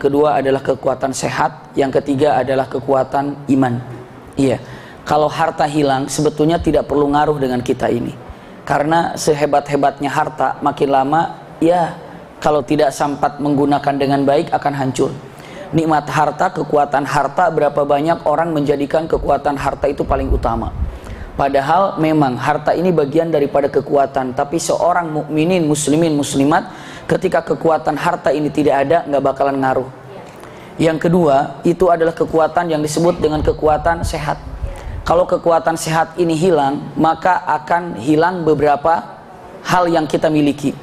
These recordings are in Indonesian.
kedua adalah kekuatan sehat, yang ketiga adalah kekuatan iman. Iya, kalau harta hilang sebetulnya tidak perlu ngaruh dengan kita ini, karena sehebat-hebatnya harta makin lama ya kalau tidak sempat menggunakan dengan baik akan hancur. Nikmat harta, kekuatan harta, berapa banyak orang menjadikan kekuatan harta itu paling utama. Padahal memang harta ini bagian daripada kekuatan, tapi seorang mukminin, muslimin, muslimat, ketika kekuatan harta ini tidak ada, nggak bakalan ngaruh. Yang kedua, itu adalah kekuatan yang disebut dengan kekuatan sehat. Kalau kekuatan sehat ini hilang, maka akan hilang beberapa hal yang kita miliki.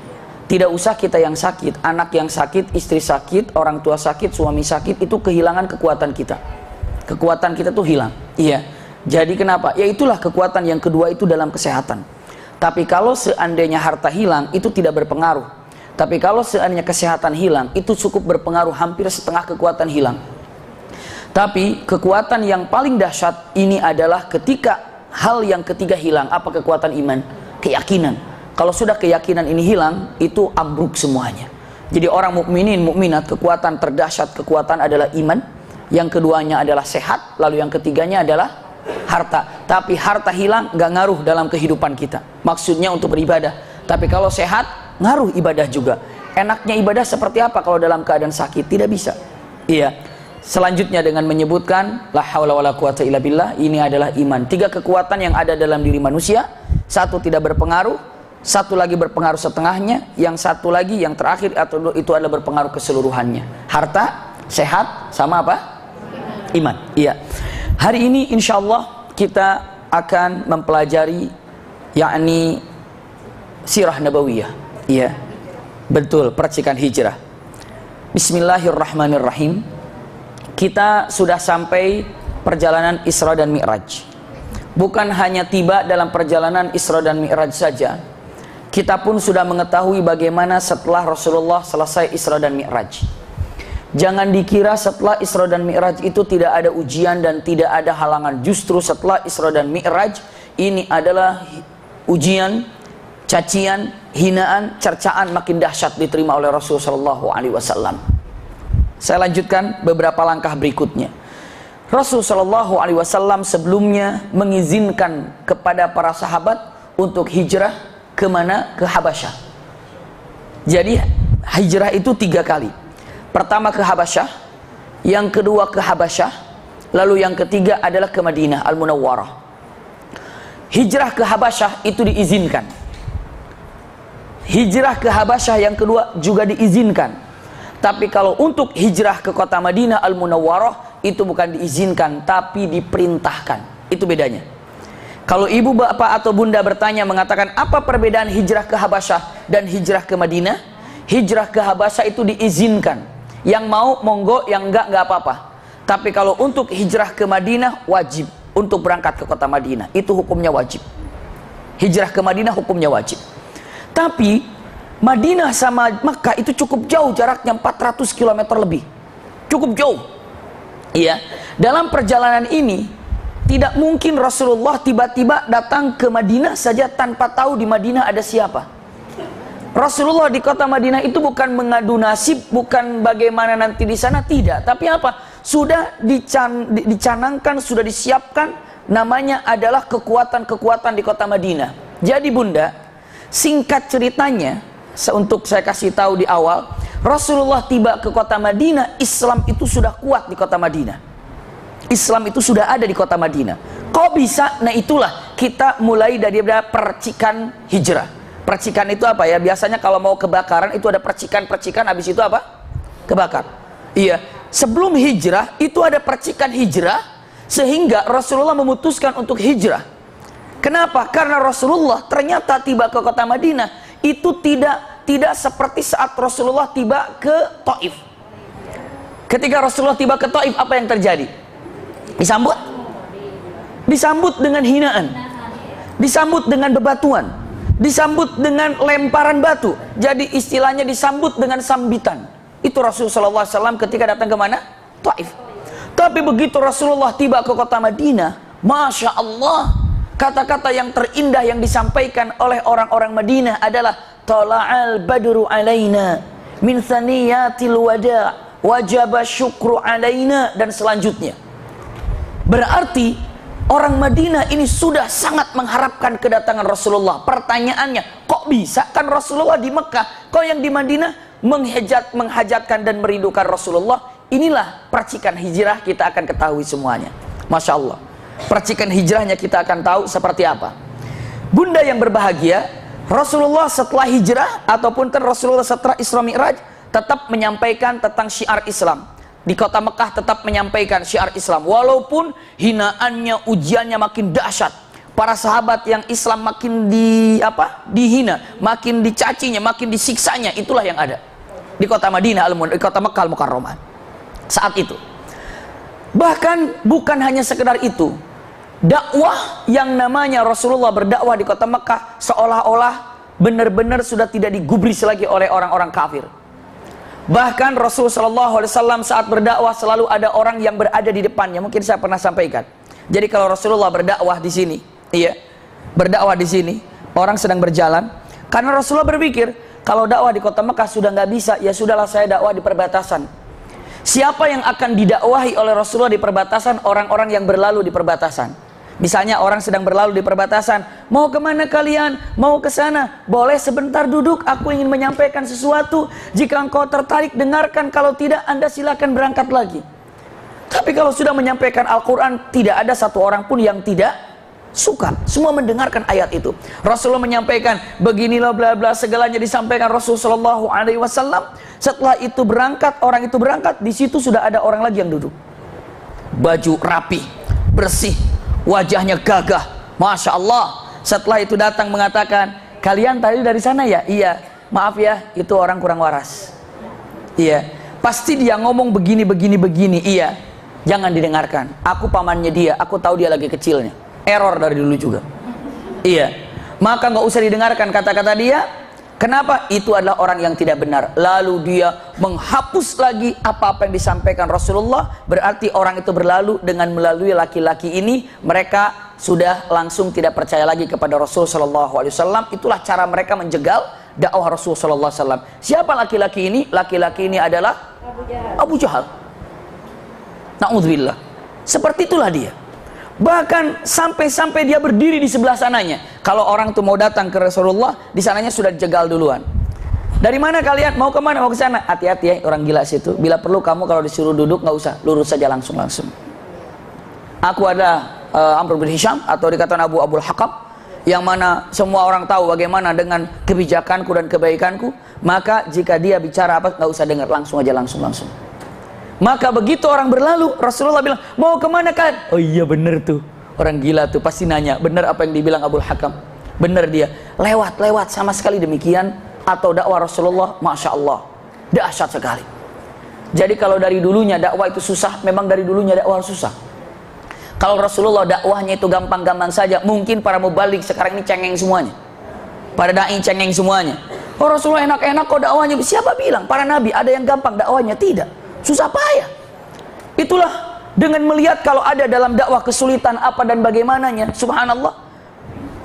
Tidak usah kita yang sakit, anak yang sakit, istri sakit, orang tua sakit, suami sakit, itu kehilangan kekuatan kita. Kekuatan kita tuh hilang. Iya. Jadi kenapa? Ya itulah kekuatan yang kedua itu dalam kesehatan. Tapi kalau seandainya harta hilang, itu tidak berpengaruh. Tapi kalau seandainya kesehatan hilang, itu cukup berpengaruh, hampir setengah kekuatan hilang. Tapi kekuatan yang paling dahsyat ini adalah ketika hal yang ketiga hilang. Apa kekuatan iman? Keyakinan. Kalau sudah keyakinan ini hilang, itu ambruk semuanya. Jadi orang mukminin, mukminat, kekuatan terdahsyat, kekuatan adalah iman. Yang keduanya adalah sehat, lalu yang ketiganya adalah harta. Tapi harta hilang nggak ngaruh dalam kehidupan kita. Maksudnya untuk beribadah. Tapi kalau sehat, ngaruh ibadah juga. Enaknya ibadah seperti apa kalau dalam keadaan sakit? Tidak bisa. Iya. Selanjutnya dengan menyebutkan la haula wala quwata illa billah, ini adalah iman. Tiga kekuatan yang ada dalam diri manusia. Satu tidak berpengaruh, satu lagi berpengaruh setengahnya, yang satu lagi yang terakhir atau itu adalah berpengaruh keseluruhannya. Harta, sehat, sama apa? Iman. Iya. Hari ini insya Allah kita akan mempelajari yakni sirah nabawiyah. Iya, betul, percikan hijrah. Bismillahirrahmanirrahim. Kita sudah sampai perjalanan Isra dan Mi'raj. Bukan hanya tiba dalam perjalanan Isra dan Mi'raj saja, kita pun sudah mengetahui bagaimana setelah Rasulullah selesai Isra dan Mi'raj. Jangan dikira setelah Isra dan Mi'raj itu tidak ada ujian dan tidak ada halangan. Justru setelah Isra dan Mi'raj ini adalah ujian, cacian, hinaan, cercaan makin dahsyat diterima oleh Rasulullah SAW. Saya lanjutkan beberapa langkah berikutnya. Rasulullah SAW sebelumnya mengizinkan kepada para sahabat untuk hijrah kemana? Ke Habasyah. Jadi hijrah itu 3 kali. Pertama ke Habasyah, yang kedua ke Habasyah, lalu yang ketiga adalah ke Madinah Al-Munawwarah. Hijrah ke Habasyah itu diizinkan. Hijrah ke Habasyah yang kedua juga diizinkan. Tapi kalau untuk hijrah ke kota Madinah Al-Munawwarah itu bukan diizinkan, tapi diperintahkan. Itu bedanya. Kalau ibu, bapak atau bunda bertanya mengatakan apa perbedaan hijrah ke Habasyah dan hijrah ke Madinah? Hijrah ke Habasyah itu diizinkan. Yang mau monggo, yang enggak apa-apa. Tapi kalau untuk hijrah ke Madinah wajib untuk berangkat ke kota Madinah. Itu hukumnya wajib. Hijrah ke Madinah hukumnya wajib. Tapi Madinah sama Makkah itu cukup jauh jaraknya, 400 km lebih. Cukup jauh. Iya. Dalam perjalanan ini tidak mungkin Rasulullah tiba-tiba datang ke Madinah saja tanpa tahu di Madinah ada siapa. Rasulullah di kota Madinah itu bukan mengadu nasib, bukan bagaimana nanti di sana, tidak. Tapi apa? Sudah dicanangkan, sudah disiapkan, namanya adalah kekuatan-kekuatan di kota Madinah. Jadi bunda, singkat ceritanya, untuk saya kasih tahu di awal, Rasulullah tiba ke kota Madinah, Islam itu sudah kuat di kota Madinah. Islam itu sudah ada di kota Madinah. Kok bisa? Nah itulah kita mulai dari percikan hijrah. Percikan itu apa ya? Biasanya kalau mau kebakaran itu ada percikan-percikan, habis itu apa? Kebakar. Iya. Sebelum hijrah itu ada percikan hijrah, sehingga Rasulullah memutuskan untuk hijrah. Kenapa? Karena Rasulullah ternyata tiba ke kota Madinah itu tidak seperti saat Rasulullah tiba ke Taif. Ketika Rasulullah tiba ke Taif, apa yang terjadi? Disambut? Disambut dengan hinaan. Disambut dengan bebatuan. Disambut dengan lemparan batu. Jadi istilahnya disambut dengan sambitan. Itu Rasulullah SAW ketika datang ke mana? Taif. Tapi begitu Rasulullah tiba ke kota Madinah, Masya Allah, kata-kata yang terindah yang disampaikan oleh orang-orang Madinah adalah Tala'al badru alaina min thaniyatil wada' wajaba syukru alaina, dan selanjutnya. Berarti orang Madinah ini sudah sangat mengharapkan kedatangan Rasulullah. Pertanyaannya, kok bisa? Kan Rasulullah di Mekah, kok yang di Madinah menghajatkan dan merindukan Rasulullah? Inilah percikan hijrah, kita akan ketahui semuanya. Masya Allah, percikan hijrahnya kita akan tahu seperti apa. Bunda yang berbahagia, Rasulullah setelah hijrah ataupun Rasulullah setelah Isra Mi'raj tetap menyampaikan tentang syiar Islam. Di kota Mekah tetap menyampaikan syiar Islam, walaupun hinaannya, ujiannya makin dahsyat. Para sahabat yang Islam makin dihina, makin dicacinya, makin disiksanya. Itulah yang ada di kota Madinah, di kota Mekah Al-Mukarramah saat itu. Bahkan bukan hanya sekedar itu, dakwah yang namanya Rasulullah berdakwah di kota Mekah seolah-olah benar-benar sudah tidak digubris lagi oleh orang-orang kafir. Bahkan Rasulullah SAW saat berdakwah selalu ada orang yang berada di depannya. Mungkin saya pernah sampaikan. Jadi kalau Rasulullah berdakwah di sini, berdakwah di sini, orang sedang berjalan. Karena Rasulullah berpikir, kalau dakwah di kota Mekah sudah nggak bisa, ya sudahlah saya dakwah di perbatasan. Siapa yang akan didakwahi oleh Rasulullah di perbatasan? Orang-orang yang berlalu di perbatasan. Misalnya orang sedang berlalu di perbatasan, mau kemana kalian? Mau ke sana? Boleh sebentar duduk, aku ingin menyampaikan sesuatu. Jika engkau tertarik, dengarkan. Kalau tidak, Anda silakan berangkat lagi. Tapi kalau sudah menyampaikan Al-Quran, tidak ada satu orang pun yang tidak suka. Semua mendengarkan ayat itu. Rasulullah menyampaikan, beginilah bla bla, segalanya disampaikan Rasulullah SAW. Setelah itu berangkat, orang itu berangkat, di situ sudah ada orang lagi yang duduk. Baju rapi, bersih, wajahnya gagah, Masya Allah. Setelah itu datang mengatakan, kalian tadi dari sana ya? Iya. Maaf ya, itu orang kurang waras. Iya. Pasti dia ngomong begini, begini, begini. Iya. Jangan didengarkan. Aku pamannya dia, aku tahu dia lagi kecilnya. Error dari dulu juga. Iya. Maka nggak usah didengarkan kata-kata dia. Kenapa? Itu adalah orang yang tidak benar. Lalu dia menghapus lagi apa-apa yang disampaikan Rasulullah. Berarti orang itu berlalu dengan melalui laki-laki ini. Mereka sudah langsung tidak percaya lagi kepada Rasul SAW. Itulah cara mereka menjegal dakwah Rasul SAW. Siapa laki-laki ini? Laki-laki ini adalah Abu Jahal. Na'udzubillah. Seperti itulah dia. Bahkan sampai-sampai dia berdiri di sebelah sananya. Kalau orang tuh mau datang ke Rasulullah, di sananya sudah jegal duluan. Dari mana kalian? Mau kemana? Mau ke sana? Hati-hati ya orang gila situ. Bila perlu kamu kalau disuruh duduk nggak usah, lurus saja langsung. Aku ada Amr bin Hisham atau dikatakan Abul Hakam, yang mana semua orang tahu bagaimana dengan kebijakanku dan kebaikanku. Maka jika dia bicara apa nggak usah dengar, langsung aja langsung. Maka begitu orang berlalu, Rasulullah bilang, mau kemana kan? Oh iya bener tuh, orang gila tuh pasti nanya, bener apa yang dibilang Abul Hakam? Bener dia, lewat sama sekali demikian. Atau dakwah Rasulullah, Masya Allah, dahsyat sekali. Jadi kalau dari dulunya dakwah itu susah, memang dari dulunya dakwah susah. Kalau Rasulullah dakwahnya itu gampang-gampang saja, mungkin para mubalik sekarang ini cengeng semuanya. Para da'i cengeng semuanya. Oh Rasulullah enak-enak kok dakwahnya. Siapa bilang? Para nabi ada yang gampang dakwahnya? Tidak. Susah payah. Itulah dengan melihat kalau ada dalam dakwah kesulitan apa dan bagaimananya, subhanallah,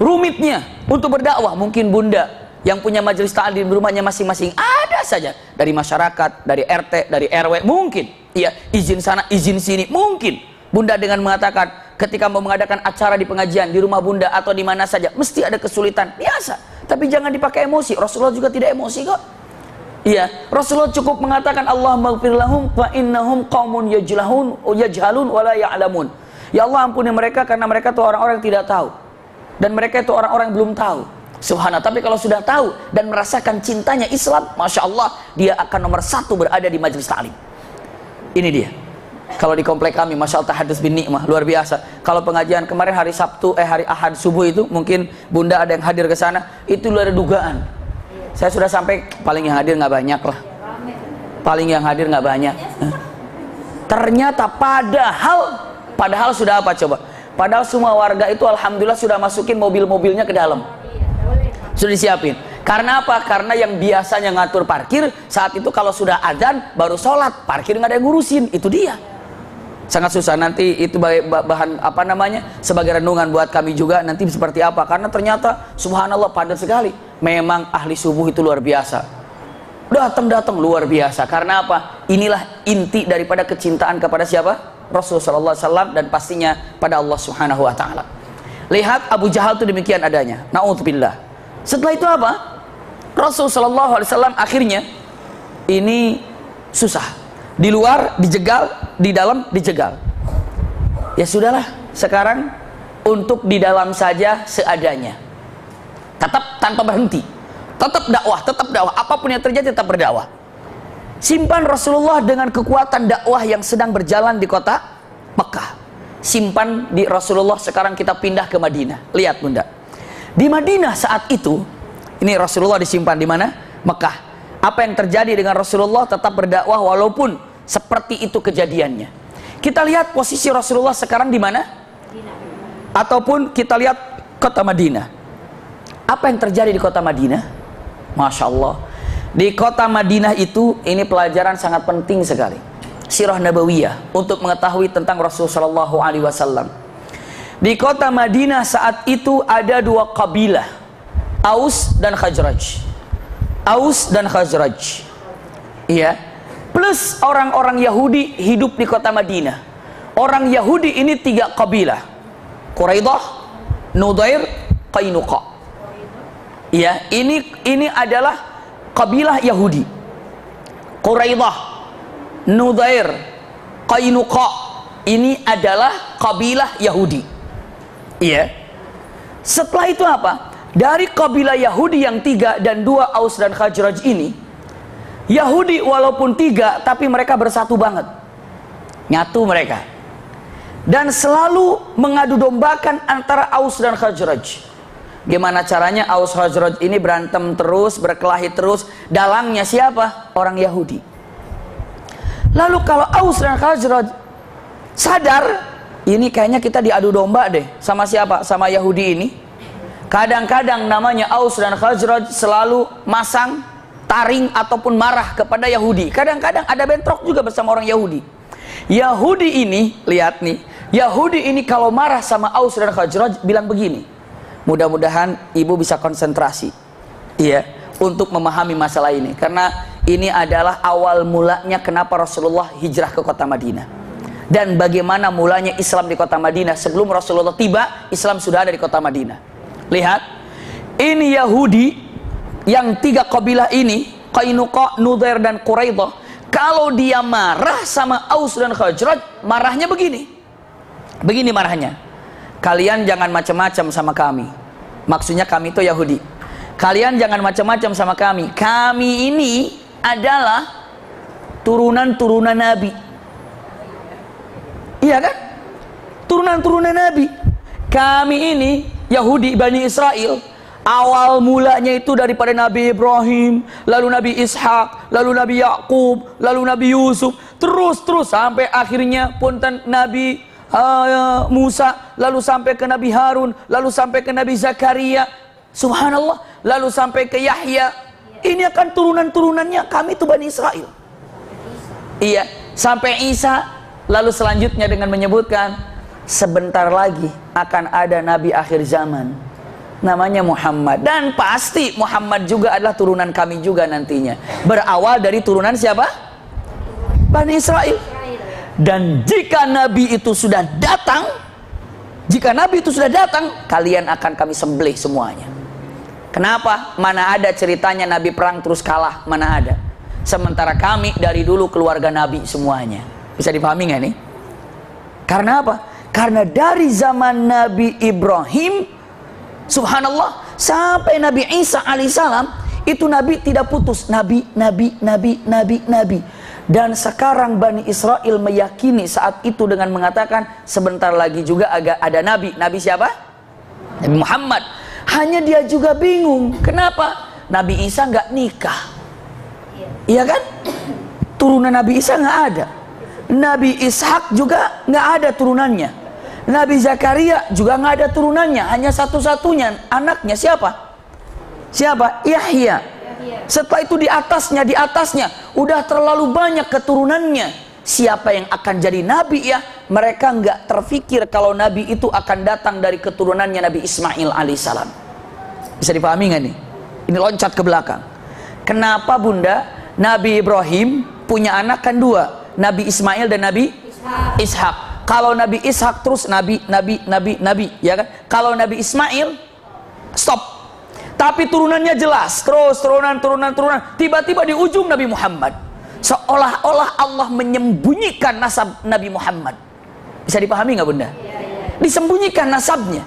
rumitnya untuk berdakwah. Mungkin bunda yang punya majelis ta'lim di rumahnya masing-masing ada saja, dari masyarakat, dari RT, dari RW, mungkin iya izin sana, izin sini, mungkin bunda dengan mengatakan ketika mau mengadakan acara di pengajian di rumah bunda atau di mana saja mesti ada kesulitan, biasa. Tapi jangan dipakai emosi. Rasulullah juga tidak emosi kok. Iya, Rasulullah cukup mengatakan Allahumma ighfir lahum fa innahum qaumun yajhalun wa la ya'lamun. Ya Allah ampuni mereka karena mereka itu orang-orang yang tidak tahu. Dan mereka itu orang-orang yang belum tahu. Subhanallah, tapi kalau sudah tahu dan merasakan cintanya Islam, Masya Allah, dia akan nomor satu berada di majelis ta'lim. Ini dia. Kalau di komplek kami, Masya Allah, tahadus bin ni'mah, luar biasa. Kalau pengajian kemarin hari hari Ahad subuh itu, mungkin bunda ada yang hadir ke sana, itu luar dugaan. Saya sudah sampai, paling yang hadir nggak banyak lah. Paling yang hadir nggak banyak. Ternyata padahal sudah apa coba? Padahal semua warga itu alhamdulillah sudah masukin mobil-mobilnya ke dalam. Sudah disiapin. Karena apa? Karena yang biasanya ngatur parkir, saat itu kalau sudah adzan baru sholat, parkir nggak ada yang ngurusin. Itu dia. Sangat susah. Nanti itu bahan apa namanya, sebagai renungan buat kami juga nanti seperti apa. Karena ternyata subhanallah padat sekali. Memang ahli subuh itu luar biasa. Datang luar biasa. Karena apa? Inilah inti daripada kecintaan kepada siapa? Rasulullah SAW, dan pastinya pada Allah Subhanahu wa taala. Lihat Abu Jahal itu demikian adanya. Na'udzubillah. Setelah itu apa? Rasulullah SAW akhirnya ini susah. Di luar dijegal, di dalam dijegal. Ya sudahlah, sekarang untuk di dalam saja seadanya. Tetap tanpa berhenti. Tetap dakwah, apapun yang terjadi tetap berdakwah. Simpan Rasulullah dengan kekuatan dakwah yang sedang berjalan di kota Mekah. Simpan di Rasulullah. Sekarang kita pindah ke Madinah. Lihat bunda, di Madinah saat itu, ini Rasulullah disimpan di mana? Mekah. Apa yang terjadi dengan Rasulullah? Tetap berdakwah walaupun seperti itu kejadiannya. Kita lihat posisi Rasulullah sekarang di mana? Ataupun kita lihat kota Madinah. Apa yang terjadi di kota Madinah? Masya Allah. Di kota Madinah itu, ini pelajaran sangat penting sekali. Sirah Nabawiyah untuk mengetahui tentang Rasulullah SAW. Di kota Madinah saat itu ada dua kabilah, Aus dan Khazraj. Aus dan Khazraj. Iya. Plus orang-orang Yahudi hidup di kota Madinah. Orang Yahudi ini tiga kabilah. Quraidah, Nudair, Qainuqa. Iya, ini adalah kabilah Yahudi. Quraidah, Nudair, Qainuqa, ini adalah kabilah Yahudi. Iya. Setelah itu apa? Dari kabilah Yahudi yang tiga dan dua, Aus dan Khazraj ini, Yahudi walaupun tiga tapi mereka bersatu banget, nyatu mereka, dan selalu mengadu dombakan antara Aus dan Khazraj. Gimana caranya Aus Khazraj ini berantem terus, berkelahi terus. Dalangnya siapa? Orang Yahudi. Lalu kalau Aus dan Khazraj sadar, ini kayaknya kita diadu domba deh. Sama siapa? Sama Yahudi ini. Kadang-kadang namanya Aus dan Khazraj selalu masang taring ataupun marah kepada Yahudi. Kadang-kadang ada bentrok juga bersama orang Yahudi. Yahudi ini, lihat nih, Yahudi ini kalau marah sama Aus dan Khazraj bilang begini. Mudah-mudahan ibu bisa konsentrasi, iya, untuk memahami masalah ini, karena ini adalah awal mulanya kenapa Rasulullah hijrah ke kota Madinah, dan bagaimana mulanya Islam di kota Madinah. Sebelum Rasulullah tiba, Islam sudah ada di kota Madinah. Lihat, ini Yahudi yang tiga kabilah ini, Qainuqa, Nudair dan Quraidah. Kalau dia marah sama Aus dan Khazraj, marahnya begini. Begini marahnya. Kalian jangan macam-macam sama kami. Maksudnya kami itu Yahudi. Kalian jangan macam-macam sama kami. Kami ini adalah turunan-turunan Nabi. Iya kan? Turunan-turunan Nabi. Kami ini Yahudi Bani Israel, awal mulanya itu daripada Nabi Ibrahim, lalu Nabi Ishak, lalu Nabi Yakub, lalu Nabi Yusuf, terus sampai akhirnya punten Nabi Musa, lalu sampai ke Nabi Harun, lalu sampai ke Nabi Zakaria, subhanallah, lalu sampai ke Yahya. Ini akan turunan-turunannya kami itu Bani Israel. Iya, sampai Isa, lalu selanjutnya dengan menyebutkan sebentar lagi akan ada Nabi akhir zaman, namanya Muhammad, dan pasti Muhammad juga adalah turunan kami juga nantinya. Berawal dari turunan siapa? Bani Israel. Dan jika Nabi itu sudah datang, kalian akan kami sembelih semuanya. Kenapa? Mana ada ceritanya Nabi perang terus kalah, mana ada. Sementara kami dari dulu keluarga Nabi semuanya. Bisa dipahami nggak nih? Karena apa? Karena dari zaman Nabi Ibrahim, subhanallah, sampai Nabi Isa alaihissalam, itu Nabi tidak putus. Nabi. Dan sekarang Bani Israel meyakini saat itu dengan mengatakan sebentar lagi juga ada Nabi. Nabi siapa? Nabi Muhammad. Hanya dia juga bingung. Kenapa? Nabi Isa nggak nikah. Iya kan? Turunan Nabi Isa nggak ada. Nabi Ishak juga nggak ada turunannya. Nabi Zakaria juga nggak ada turunannya. Hanya satu-satunya anaknya siapa? Siapa? Yahya. Setelah itu di atasnya udah terlalu banyak keturunannya. Siapa yang akan jadi nabi ya? Mereka nggak terfikir kalau nabi itu akan datang dari keturunannya Nabi Ismail alaihissalam. Bisa dipahami nggak nih? Ini loncat ke belakang. Kenapa bunda? Nabi Ibrahim punya anak kan dua, Nabi Ismail dan Nabi Ishak. Kalau Nabi Ishak terus nabi, ya kan? Kalau Nabi Ismail stop. Tapi turunannya jelas, terus turunan. Tiba-tiba di ujung Nabi Muhammad, seolah-olah Allah menyembunyikan nasab Nabi Muhammad. Bisa dipahami nggak bunda? Disembunyikan nasabnya.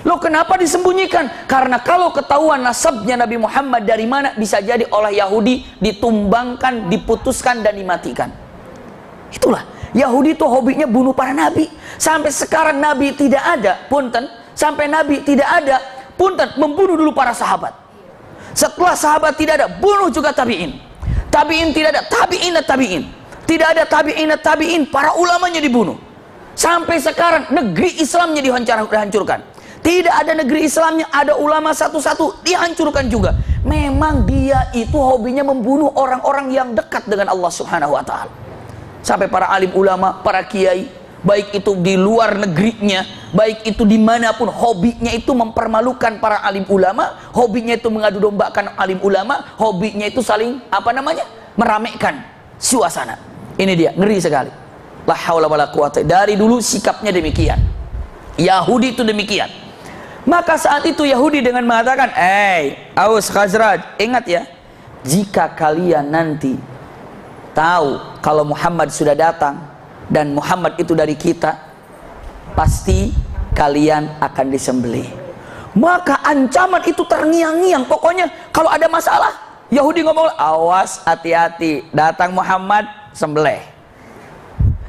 Loh, kenapa disembunyikan? Karena kalau ketahuan nasabnya Nabi Muhammad dari mana, bisa jadi oleh Yahudi ditumbangkan, diputuskan dan dimatikan. Itulah Yahudi itu hobinya bunuh para nabi. Sampai sekarang nabi tidak ada, punten. Sampai nabi tidak ada, punten, membunuh dulu para sahabat. Setelah sahabat tidak ada, bunuh juga tabi'in. Tabi'in tidak ada, tabi'in. Tidak ada tabi'in, para ulamanya dibunuh. Sampai sekarang negeri Islamnya dihancurkan. Tidak ada negeri Islamnya, ada ulama satu-satu dihancurkan juga. Memang dia itu hobinya membunuh orang-orang yang dekat dengan Allah Subhanahu wa Ta'ala. Sampai para alim ulama, para kiai, baik itu di luar negerinya, baik itu dimanapun, hobinya itu mempermalukan para alim ulama, hobinya itu mengadu dombakan alim ulama, hobinya itu saling meramaikan suasana. Ini dia, ngeri sekali. La haula wala quwata. Dari dulu sikapnya demikian. Yahudi itu demikian. Maka saat itu Yahudi dengan mengatakan, Aus Khazraj, ingat ya, jika kalian nanti tahu kalau Muhammad sudah datang dan Muhammad itu dari kita, pasti kalian akan disembelih. Maka ancaman itu terngiang-ngiang. Pokoknya kalau ada masalah, Yahudi ngomong, awas, hati-hati, datang Muhammad, sembelih.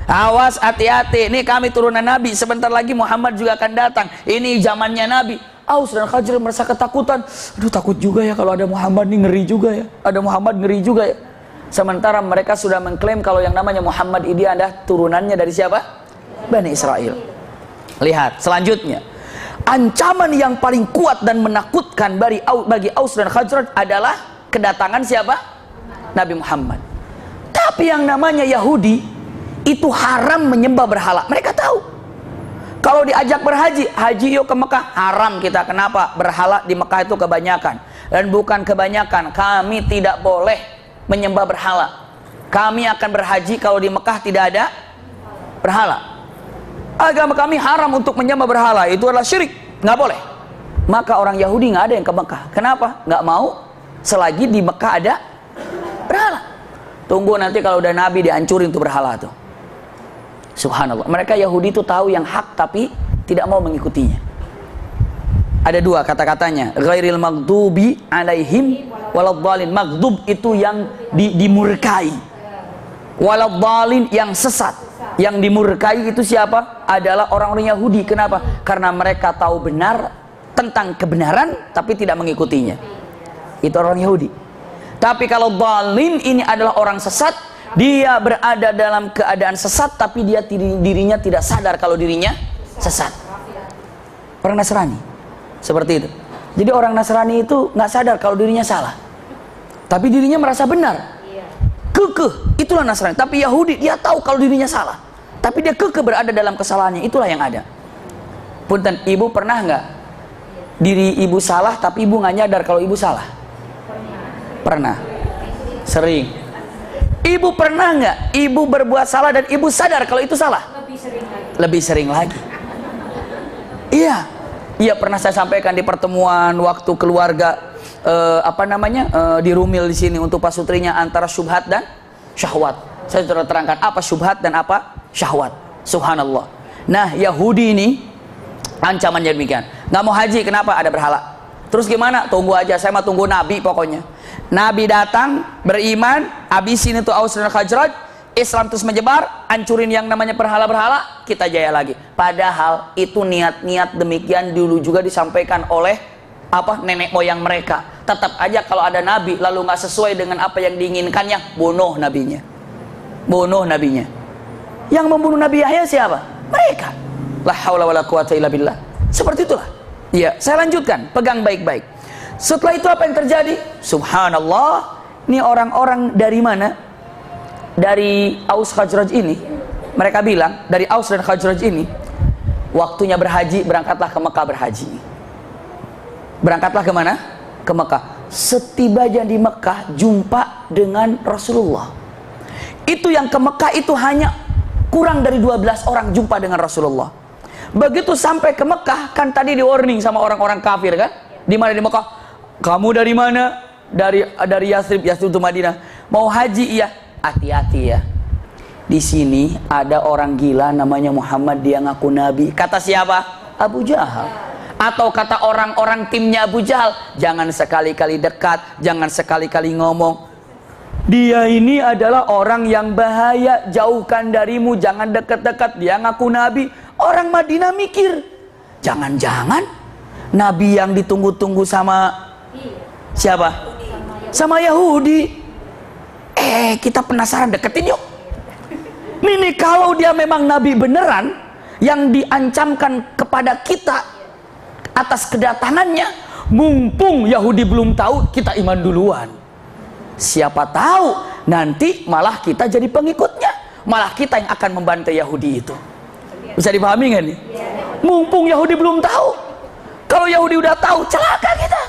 Awas, hati-hati, ini kami turunan Nabi, sebentar lagi Muhammad juga akan datang, ini zamannya Nabi. Aus dan Khazraj merasa ketakutan. Aduh, takut juga ya kalau ada Muhammad, nih ngeri juga ya. Ada Muhammad, ngeri juga ya. Sementara mereka sudah mengklaim kalau yang namanya Muhammad ini adalah turunannya dari siapa? Bani Israel. Lihat selanjutnya, ancaman yang paling kuat dan menakutkan bagi Aus dan Khazraj adalah kedatangan siapa? Nabi Muhammad. Tapi yang namanya Yahudi itu haram menyembah berhala. Mereka tahu kalau diajak berhaji, haji yuk ke Mekah, haram kita. Kenapa? Berhala di Mekah itu kebanyakan. Dan bukan kebanyakan, kami tidak boleh menyembah berhala. Kami akan berhaji kalau di Mekah tidak ada berhala. Agama kami haram untuk menyembah berhala, itu adalah syirik, nggak boleh. Maka orang Yahudi nggak ada yang ke Mekah. Kenapa? Nggak mau selagi di Mekah ada berhala. Tunggu nanti kalau udah Nabi dihancurin tuh berhala tuh. Subhanallah. Mereka Yahudi itu tahu yang hak tapi tidak mau mengikutinya. Ada dua kata-katanya, ghairil maghdubi alaihim waladhdallin. Maghdub itu yang dimurkai, waladhdallin yang sesat. Yang dimurkai itu siapa? Adalah orang-orang Yahudi. Kenapa? Karena mereka tahu benar tentang kebenaran tapi tidak mengikutinya. Itu orang Yahudi. Tapi kalau dhalin ini adalah orang sesat, dia berada dalam keadaan sesat tapi dirinya tidak sadar kalau dirinya sesat. Orang Nasrani seperti itu. Jadi orang Nasrani itu nggak sadar kalau dirinya salah, tapi dirinya merasa benar. Kekeh, itulah Nasrani. Tapi Yahudi dia tahu kalau dirinya salah, tapi dia kekeh berada dalam kesalahannya. Itulah yang ada. Punten, ibu pernah nggak diri ibu salah tapi ibu nggak nyadar kalau ibu salah? Pernah. Sering. Ibu pernah nggak ibu berbuat salah dan ibu sadar kalau itu salah? Lebih sering lagi. Iya. Iya, pernah saya sampaikan di pertemuan waktu keluarga di Rumil di sini untuk pasutrinya antara syubhat dan syahwat. Saya sudah terangkan apa syubhat dan apa syahwat. Subhanallah. Nah, Yahudi ini ancamannya demikian. Nggak mau haji, kenapa? Ada berhala. Terus gimana? Tunggu aja, saya mau tunggu Nabi pokoknya. Nabi datang, beriman, habisin itu Aus dan Khazraj, Islam terus menyebar, hancurin yang namanya berhala-berhala, kita jaya lagi. Padahal itu niat-niat demikian dulu juga disampaikan oleh nenek moyang mereka. Tetap aja kalau ada Nabi lalu nggak sesuai dengan apa yang diinginkannya, bunuh nabinya. Bunuh nabinya. Yang membunuh Nabi Yahya siapa? Mereka. La haula wala quwata illa billah. Seperti itulah. Iya, saya lanjutkan, pegang baik-baik. Setelah itu apa yang terjadi? Subhanallah, ini orang-orang dari mana? Dari Aus Khazraj ini. Mereka bilang, dari Aus dan Khazraj ini, waktunya berhaji, berangkatlah ke Mekah berhaji. Berangkatlah ke mana? Ke Mekah. Setibanya di Mekah, jumpa dengan Rasulullah. Itu yang ke Mekah itu hanya kurang dari 12 orang jumpa dengan Rasulullah. Begitu sampai ke Mekah, kan tadi di warning sama orang-orang kafir kan? Di mana di Mekah? Kamu dari mana? Dari Yathrib itu Madinah. Mau haji? Iya. Hati-hati ya. Di sini ada orang gila namanya Muhammad, dia ngaku nabi. Kata siapa? Abu Jahal. Atau kata orang-orang timnya Abu Jahal, jangan sekali-kali dekat, jangan sekali-kali ngomong. Dia ini adalah orang yang bahaya, jauhkan darimu, jangan dekat-dekat. Dia ngaku nabi. Orang Madinah mikir, jangan-jangan nabi yang ditunggu-tunggu sama siapa? Sama Yahudi. Kita penasaran, deketin yuk. Nih kalau dia memang nabi beneran yang diancamkan kepada kita atas kedatangannya, mumpung Yahudi belum tahu, kita iman duluan. Siapa tahu nanti malah kita jadi pengikutnya, malah kita yang akan membantai Yahudi itu. Bisa dipahami nggak nih? Mumpung Yahudi belum tahu. Kalau Yahudi udah tahu, celaka kita.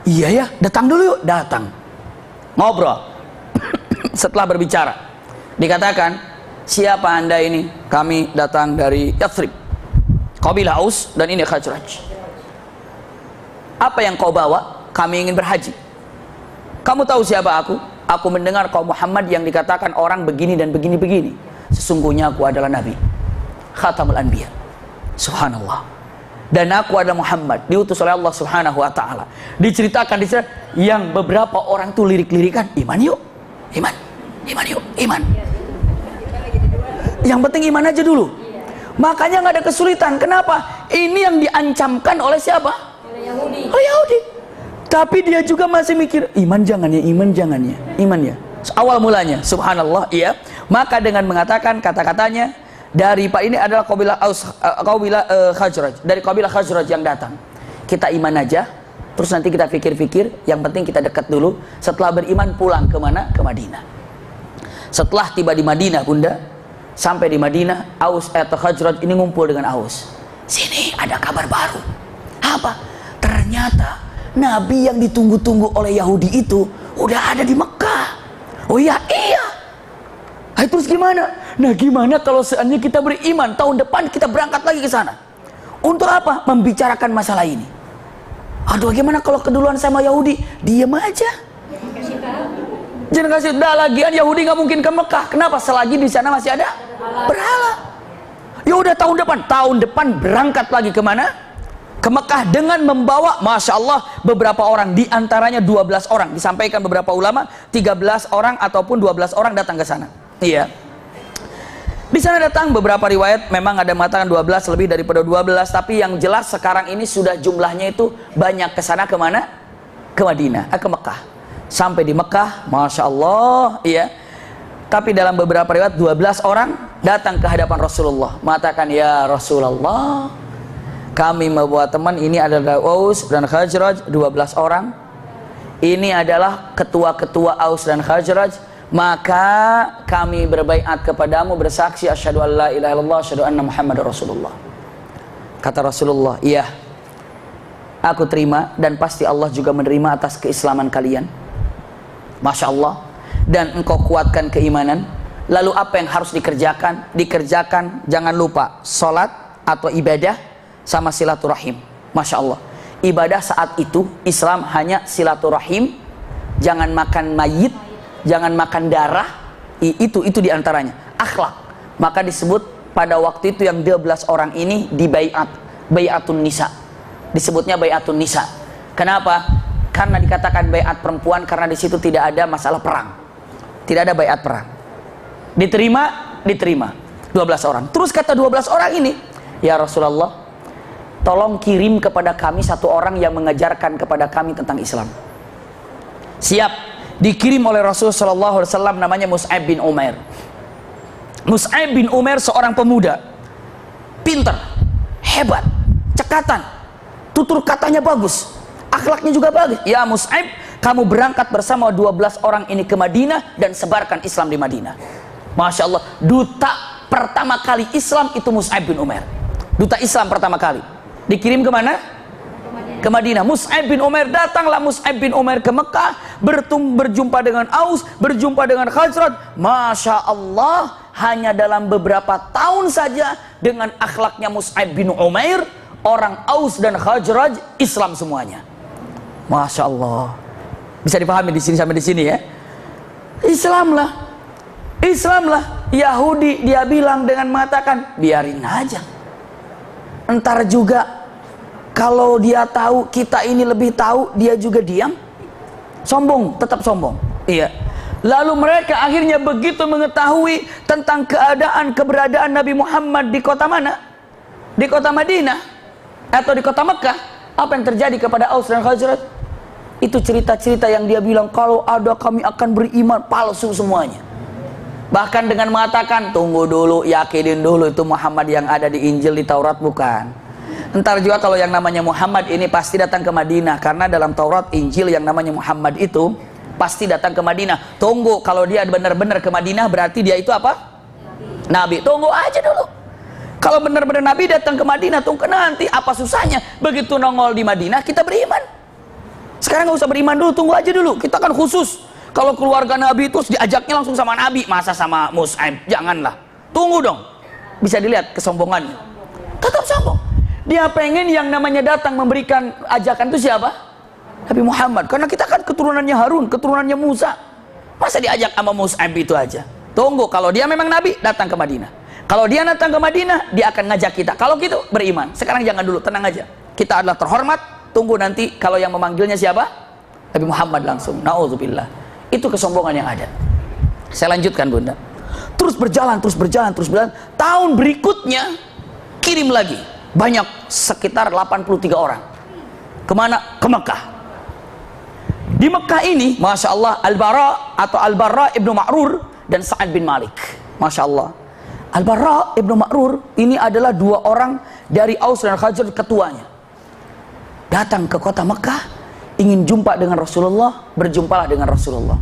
Iya ya, datang dulu yuk. Datang, ngobrol. Setelah berbicara, dikatakan, siapa anda ini? Kami datang dari Yathrib, kabilah Aus, dan ini Khazraj. Apa yang kau bawa? Kami ingin berhaji. Kamu tahu siapa aku? Aku mendengar kau Muhammad yang dikatakan orang begini dan begini-begini. Sesungguhnya aku adalah Nabi, Khatamul Anbiya. Subhanallah. Dan aku adalah Muhammad, diutus oleh Allah Subhanahu wa ta'ala. Diceritakan di sana yang beberapa orang tuh lirik-lirikan, iman yuk, iman, iman yuk, iman. Yang penting iman aja dulu. Makanya nggak ada kesulitan. Kenapa? Ini yang diancamkan oleh siapa? Oleh Yahudi. Oleh Yahudi. Tapi dia juga masih mikir, iman jangan ya, iman jangan ya, iman ya. Awal mulanya, subhanallah, iya. Maka dengan mengatakan kata-katanya, dari Pak ini adalah kabilah Aus, kabilah Khazraj, dari kabilah Khazraj yang datang. Kita iman aja, terus nanti kita pikir-pikir. Yang penting kita dekat dulu. Setelah beriman pulang kemana? Ke Madinah. Setelah tiba di Madinah, bunda, sampai di Madinah, Aus atau Khazraj ini ngumpul dengan Aus. Sini ada kabar baru. Apa? Ternyata Nabi yang ditunggu-tunggu oleh Yahudi itu udah ada di Mekah. Oh iya, iya. Terus gimana? Nah gimana kalau seandainya kita beriman, tahun depan kita berangkat lagi ke sana. Untuk apa? Membicarakan masalah ini. Aduh, gimana kalau keduluan sama Yahudi? Diam aja. Jangan kasih dah, lagian Yahudi nggak mungkin ke Mekah. Kenapa? Selagi di sana masih ada berhala. Ya udah tahun depan berangkat lagi kemana? Ke Mekah dengan membawa, masya Allah, beberapa orang, diantaranya 12 orang. Disampaikan beberapa ulama 13 orang ataupun 12 orang datang ke sana. Iya. Di sana datang beberapa riwayat memang ada mengatakan 12, lebih daripada 12, tapi yang jelas sekarang ini sudah jumlahnya itu banyak ke sana. Kemana? Ke Madinah, ke Mekah. Sampai di Mekah, masya Allah, iya. Tapi dalam beberapa riwayat 12 orang datang ke hadapan Rasulullah, mengatakan, ya Rasulullah, kami membawa teman, ini adalah Aus dan Khazraj, 12 orang. Ini adalah ketua-ketua Aus dan Khazraj. Maka kami berbaiat kepadamu, bersaksi asyhadu an la ilaha illallah, asyhadu anna Muhammadar Rasulullah. Kata Rasulullah, iya, aku terima, dan pasti Allah juga menerima atas keislaman kalian. Masya Allah. Dan engkau kuatkan keimanan. Lalu apa yang harus dikerjakan? Dikerjakan, jangan lupa, sholat atau ibadah sama silaturahim. Masya Allah. Ibadah saat itu Islam hanya silaturahim, jangan makan mayit, jangan makan darah. Itu diantaranya akhlak. Maka disebut pada waktu itu yang 12 orang ini dibaiat, baiatun nisa. Disebutnya baiatun nisa. Kenapa? Karena dikatakan baiat perempuan karena di situ tidak ada masalah perang, tidak ada baiat perang. Diterima 12 orang. Terus kata 12 orang ini, ya Rasulullah, tolong kirim kepada kami satu orang yang mengajarkan kepada kami tentang Islam. Siap. Dikirim oleh Rasul sallallahu alaihi wasallam, namanya Mus'ab bin Umair. Mus'ab bin Umair seorang pemuda, pintar, hebat, cekatan, tutur katanya bagus, akhlaknya juga bagus. Ya Mus'ab, kamu berangkat bersama 12 orang ini ke Madinah dan sebarkan Islam di Madinah. Masya Allah, duta pertama kali Islam itu Mus'ab bin Umair. Duta Islam pertama kali. Dikirim kemana? Ke ke Madinah. Mus'ab bin Umair, datanglah Mus'ab bin Umair ke Mekah, berjumpa dengan Aus, berjumpa dengan Khazraj. Masya Allah, hanya dalam beberapa tahun saja dengan akhlaknya Mus'ab bin Umair, orang Aus dan Khazraj Islam semuanya. Masya Allah. Bisa dipahami di sini sampai di sini ya. Islamlah. Yahudi dia bilang dengan mengatakan, biarin aja. Entar juga kalau dia tahu kita ini lebih tahu, dia juga diam. Sombong, tetap sombong. Iya. Lalu mereka akhirnya begitu mengetahui tentang keberadaan Nabi Muhammad di kota mana? Di kota Madinah atau di kota Mekah. Apa yang terjadi kepada Aus dan Khazraj? Itu cerita-cerita yang dia bilang, kalau ada kami akan beriman. Palsu semuanya. Bahkan dengan mengatakan, tunggu dulu, yakinin dulu itu Muhammad yang ada di Injil, di Taurat, bukan. Entar juga kalau yang namanya Muhammad ini pasti datang ke Madinah, karena dalam Taurat, Injil yang namanya Muhammad itu pasti datang ke Madinah. Tunggu, kalau dia benar-benar ke Madinah berarti dia itu apa? Nabi. Tunggu aja dulu. Kalau benar-benar Nabi datang ke Madinah, tunggu nanti. Apa susahnya? Begitu nongol di Madinah kita beriman. Sekarang nggak usah beriman dulu, tunggu aja dulu. Kita kan khusus. Kalau keluarga Nabi itu diajaknya langsung sama Nabi, masa sama Mus'ab? Janganlah. Tunggu dong. Bisa dilihat kesombongannya. Tetap sombong. Dia pengen yang namanya datang memberikan ajakan itu siapa? Nabi Muhammad. Karena kita kan keturunannya Harun, keturunannya Musa. Masa diajak sama Mus'ab itu aja? Tunggu, kalau dia memang Nabi, datang ke Madinah. Kalau dia datang ke Madinah, dia akan ngajak kita. Kalau gitu, beriman. Sekarang jangan dulu, tenang aja. Kita adalah terhormat. Tunggu nanti kalau yang memanggilnya siapa? Nabi Muhammad langsung. Na'udzubillah. Itu kesombongan yang ada. Saya lanjutkan, Bunda. Terus berjalan. Tahun berikutnya kirim lagi. Banyak, sekitar 83 orang. Kemana? Ke Mekah. Di Mekah ini, Masya Allah, Al-Bara atau Al-Bara ibnu Ma'rur dan Sa'ad bin Malik. Masya Allah. Al-Bara ibnu Ma'rur ini adalah dua orang dari Aus dan Khazraj, ketuanya. Datang ke kota Mekah, ingin jumpa dengan Rasulullah, berjumpalah dengan Rasulullah.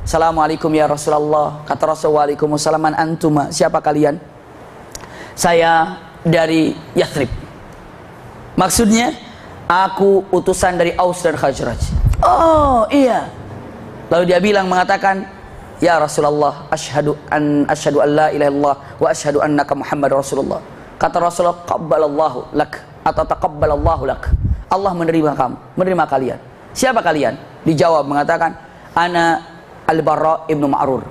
Assalamualaikum ya Rasulullah. Kata Rasulullah, waalaikumsalam, man antuma, siapa kalian? Saya dari Yathrib. Maksudnya, aku utusan dari Aus dan Khazraj. Oh iya. Lalu dia mengatakan, ya Rasulullah, asyhadu an la ilaha illallah wa asyhadu annaka Muhammad Rasulullah. Kata Rasulullah, qabbalallahu lak atau taqabbalallahu lak. Allah menerima kamu, menerima kalian. Siapa kalian? Dijawab mengatakan, ana Al-Bara ibnu Ma'rur.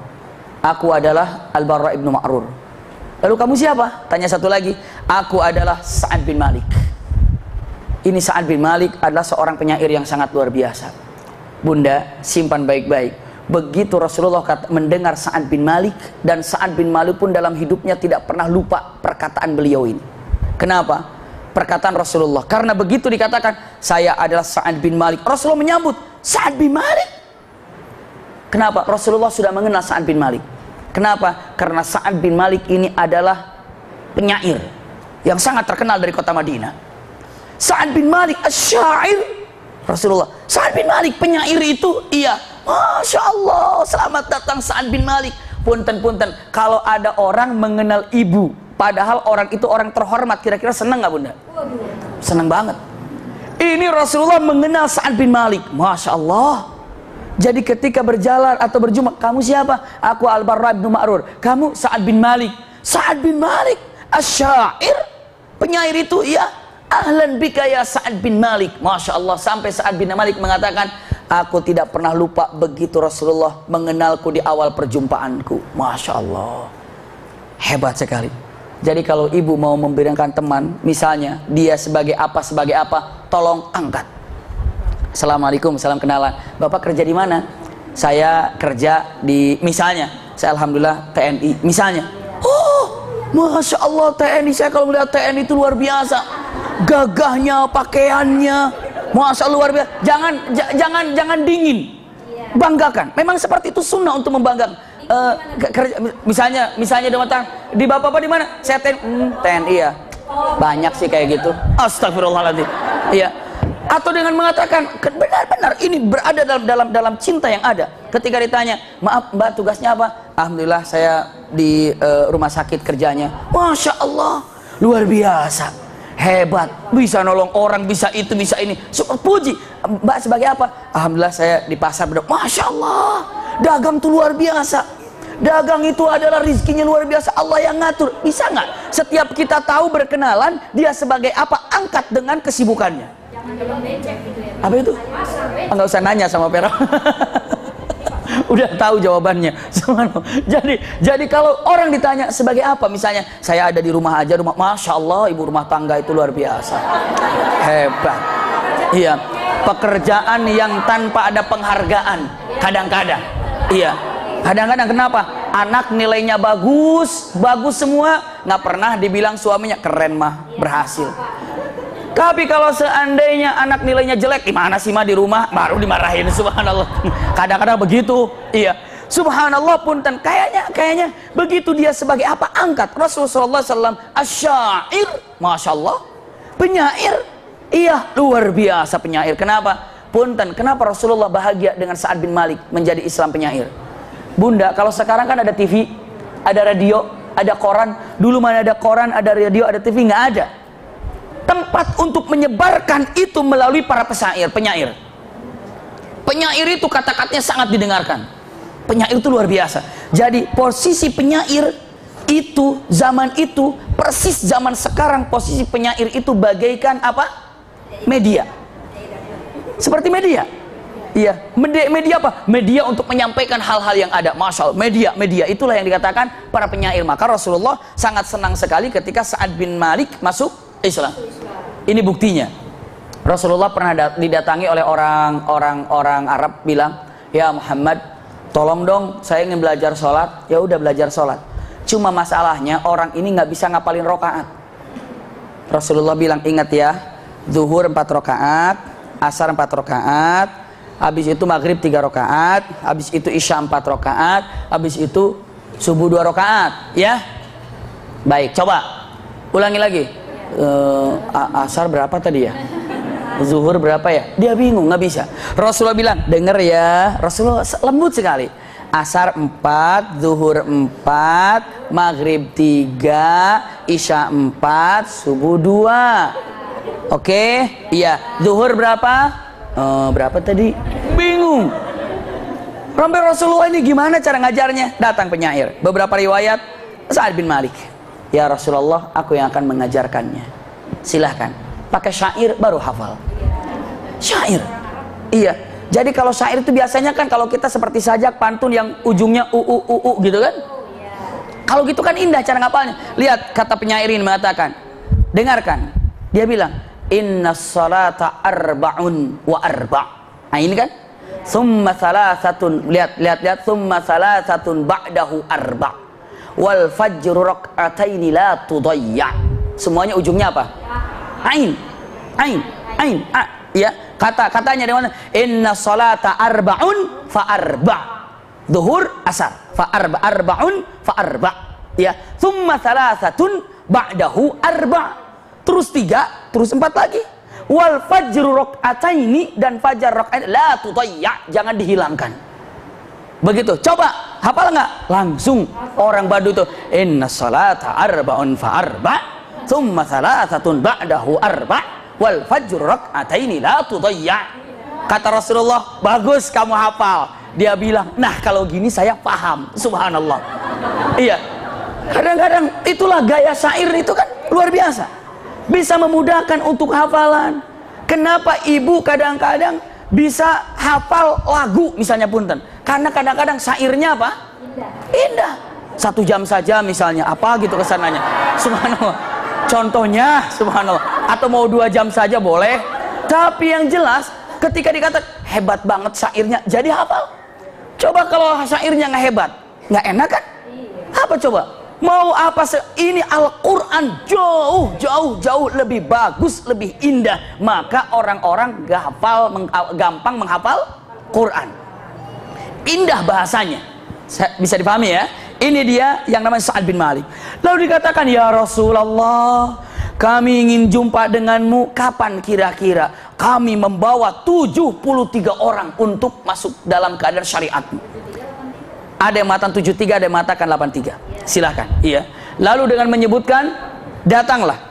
Aku adalah Al-Bara ibnu Ma'rur. Lalu kamu siapa? Tanya satu lagi. Aku adalah Sa'ad bin Malik. Ini Sa'ad bin Malik adalah seorang penyair yang sangat luar biasa. Bunda, simpan baik-baik. Begitu Rasulullah mendengar Sa'ad bin Malik, dan Sa'ad bin Malik pun dalam hidupnya tidak pernah lupa perkataan beliau ini. Kenapa? Perkataan Rasulullah. Karena begitu dikatakan, saya adalah Sa'ad bin Malik, Rasulullah menyambut, Sa'ad bin Malik. Kenapa? Rasulullah sudah mengenal Sa'ad bin Malik. Kenapa? Karena Sa'ad bin Malik ini adalah penyair yang sangat terkenal dari kota Madinah. Sa'ad bin Malik asy-syair. Rasulullah, Sa'ad bin Malik penyair itu, iya. Masya Allah, selamat datang Sa'ad bin Malik. Punten-punten, kalau ada orang mengenal ibu, padahal orang itu orang terhormat, kira-kira senang nggak, Bunda? Senang banget. Ini Rasulullah mengenal Sa'ad bin Malik. Masya Allah. Jadi ketika berjalan atau berjumpa, kamu siapa? Aku Al-Bara bin Ma'rur. Kamu Sa'ad bin Malik. Sa'ad bin Malik asy-syair, penyair itu, ya. Ahlan bika ya Sa'ad bin Malik. Masya Allah. Sampai Sa'ad bin Malik mengatakan, aku tidak pernah lupa begitu Rasulullah mengenalku di awal perjumpaanku. Masya Allah. Hebat sekali. Jadi kalau ibu mau memberikan teman, misalnya dia sebagai apa, tolong angkat. Assalamualaikum, salam kenalan. Bapak kerja di mana? Saya kerja di, misalnya, saya alhamdulillah TNI, misalnya. Oh, Masya Allah TNI, saya kalau melihat TNI itu luar biasa. Gagahnya, pakaiannya, Masya Allah luar biasa. Jangan dingin. Banggakan. Memang seperti itu sunnah untuk membanggakan. Misalnya di bapak di mana? Saya TNI ya. Banyak sih kayak gitu. Astagfirullahaladzim. Iya. Atau dengan mengatakan benar-benar ini berada dalam cinta yang ada. Ketika ditanya, maaf Mbak tugasnya apa? Alhamdulillah saya di rumah sakit kerjanya. Masya Allah luar biasa. hebat, bisa nolong orang, bisa itu, bisa ini. Puji. Mbak sebagai apa? Alhamdulillah saya di pasar berdagang. Masya Allah, dagang tuh luar biasa. Dagang itu adalah rizkinya luar biasa, Allah yang ngatur. Bisa nggak? Setiap kita tahu berkenalan, dia sebagai apa? Angkat dengan kesibukannya. Jangan bilang becek gitu ya. Apa itu? Nggak usah nanya sama Pero. Udah tahu jawabannya. Jadi kalau orang ditanya sebagai apa, misalnya saya ada di rumah aja, Masya Allah, ibu rumah tangga itu luar biasa, hebat. Iya, pekerjaan yang tanpa ada penghargaan kadang-kadang. Iya, kadang-kadang kenapa? Anak nilainya bagus, bagus semua, nggak pernah dibilang suaminya keren mah, berhasil. Tapi kalau seandainya anak nilainya jelek, gimana sih mah di rumah, baru dimarahin. Subhanallah. Kadang-kadang begitu. Iya. Subhanallah punten. Kayaknya begitu dia sebagai apa? Angkat. Rasulullah SAW asyair. Masya Allah. Penyair. Iya, luar biasa penyair. Kenapa? Punten. Kenapa Rasulullah bahagia dengan Sa'ad bin Malik menjadi Islam penyair? Bunda, kalau sekarang kan ada TV, ada radio, ada koran. Dulu mana ada koran, ada radio, ada TV? Nggak ada. Tempat untuk menyebarkan itu melalui para penyair. Penyair itu kata-katanya sangat didengarkan. Penyair itu luar biasa. Jadi posisi penyair itu zaman itu persis zaman sekarang, posisi penyair itu bagaikan apa? Media. Seperti media. Iya, media apa? Media untuk menyampaikan hal-hal yang ada. Masya Allah, media itulah yang dikatakan para penyair. Maka Rasulullah sangat senang sekali ketika Sa'ad bin Malik masuk Islam. Ini buktinya. Rasulullah pernah didatangi oleh orang Arab, bilang, ya Muhammad, tolong dong, saya ingin belajar sholat. Ya udah, belajar sholat. Cuma masalahnya orang ini nggak bisa ngapalin rokaat. Rasulullah bilang, ingat ya, zuhur 4 rokaat, asar 4 rokaat, habis itu maghrib 3 rokaat, habis itu isya 4 rokaat, habis itu subuh 2 rokaat. Ya, baik, coba ulangi lagi. Asar berapa tadi ya? Zuhur berapa ya? Dia bingung, nggak bisa. Rasulullah bilang, denger ya. Rasulullah lembut sekali. Asar 4, zuhur 4, maghrib 3, isya 4, subuh 2. Oke? Iya. Zuhur berapa? Berapa tadi? Bingung. Sampai Rasulullah ini gimana cara ngajarnya? Datang penyair. Beberapa riwayat Sa'ad bin Malik. Ya Rasulullah, aku yang akan mengajarkannya. Silahkan. Pakai syair baru hafal. Syair. Iya. Jadi kalau syair itu biasanya kan kalau kita seperti sajak pantun yang ujungnya gitu kan? Kalau gitu kan indah cara ngapalnya. Lihat kata penyair ini mengatakan. Dengarkan. Dia bilang, inna salata arba'un wa arba'. Nah ini kan? Thumma salasatun. Lihat. Thumma salasatun ba'dahu arba'. Wal fajru rak'ataini la tudayya. Semuanya ujungnya apa? Ain. Ya, katanya di mana? Inna salata arba'un fa arba'. Zuhur, asar. Fa arba'un fa arba'. Ya, thumma salasatun ba'dahu arba'. Terus 3, terus 4 lagi. Wal fajru rak'ataini, dan fajar rak'at la tudayya, jangan dihilangkan. Begitu, coba hafal nggak? Langsung orang Badu itu, inna salata arba'un fa arba', thumma salasatun ba'dahu arba', wal fajr rak'ataini la tudayya. Kata Rasulullah, bagus kamu hafal. Dia bilang, nah kalau gini saya paham. Subhanallah. Iya. Kadang-kadang itulah gaya syair itu kan luar biasa. Bisa memudahkan untuk hafalan. Kenapa ibu kadang-kadang bisa hafal lagu misalnya punten? Karena kadang-kadang syairnya apa? Indah. 1 jam saja misalnya, apa gitu kesananya. Subhanallah. Contohnya, subhanallah. Atau mau 2 jam saja boleh. Tapi yang jelas, ketika dikatakan hebat banget syairnya, jadi hafal. Coba kalau syairnya nggak hebat, nggak enak kan? Apa coba? Mau apa? Ini Al-Quran jauh lebih bagus, lebih indah. Maka orang-orang gampang menghafal Quran. Indah bahasanya, bisa dipahami ya. Ini dia yang namanya Sa'ad bin Malik. Lalu dikatakan, ya Rasulullah, kami ingin jumpa denganmu. Kapan kira-kira? Kami membawa 73 orang untuk masuk dalam keadaan syariatmu. Ada yang mengatakan 73, ada yang mengatakan 83. Silahkan. Iya. Lalu dengan menyebutkan, datanglah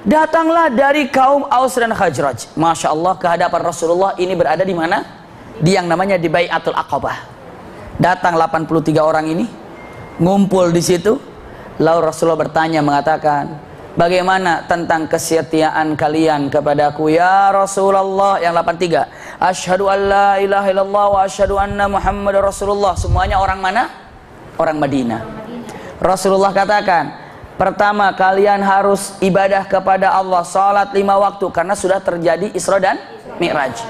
Datanglah dari kaum Aus dan Khazraj. Masya Allah, ke hadapan Rasulullah. Ini berada di mana? Di yang namanya di Bai'atul Aqabah. Datang 83 orang ini, ngumpul di situ. Lalu Rasulullah bertanya, mengatakan, bagaimana tentang kesetiaan kalian kepadaku ya Rasulullah? Yang 83, asyhadu an la ilaha illallah wa asyhadu anna Muhammadar Rasulullah. Semuanya orang mana? Orang Madinah. Rasulullah katakan, pertama, kalian harus ibadah kepada Allah, salat 5 waktu, karena sudah terjadi Isra dan Mi'raj.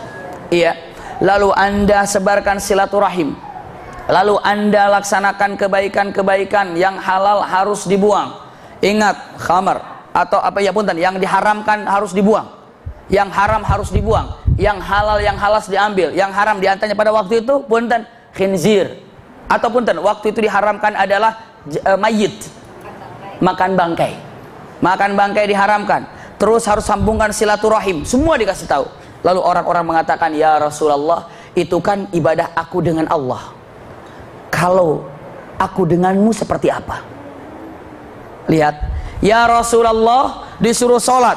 Iya. Lalu Anda sebarkan silaturahim. Lalu Anda laksanakan kebaikan-kebaikan, yang halal harus dibuang. Ingat, khamar atau apa ya punten, yang diharamkan harus dibuang. Yang haram harus dibuang. Yang halal, yang halas diambil. Yang haram diantaranya pada waktu itu punten khinzir. Atau punten, waktu itu diharamkan adalah mayit. Makan bangkai diharamkan. Terus harus sambungkan silaturahim, semua dikasih tahu. Lalu orang-orang mengatakan, ya Rasulullah, itu kan ibadah aku dengan Allah, kalau aku denganmu seperti apa? Lihat, ya Rasulullah disuruh sholat,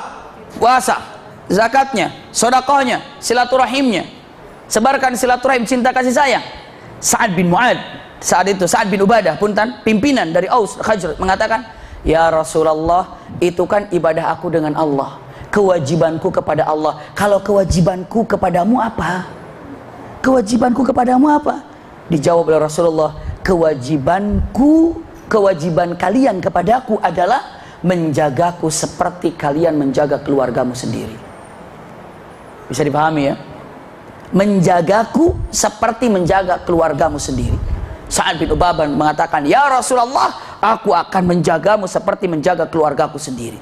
puasa, zakatnya, sodakohnya, silaturahimnya, sebarkan silaturahim, cinta kasih sayang. Sa'ad bin Mu'ad saat itu, Sa'ad bin Ubadah punten, pimpinan dari Aus Khazraj, mengatakan, ya Rasulullah, itu kan ibadah aku dengan Allah, kewajibanku kepada Allah. Kalau kewajibanku kepadamu apa? Kewajibanku kepadamu apa? Dijawab oleh Rasulullah, kewajiban kalian kepadaku adalah menjagaku seperti kalian menjaga keluargamu sendiri. Bisa dipahami ya? Menjagaku seperti menjaga keluargamu sendiri. Sa'ad bin Ubadah mengatakan, ya Rasulullah, aku akan menjagamu seperti menjaga keluargaku sendiri.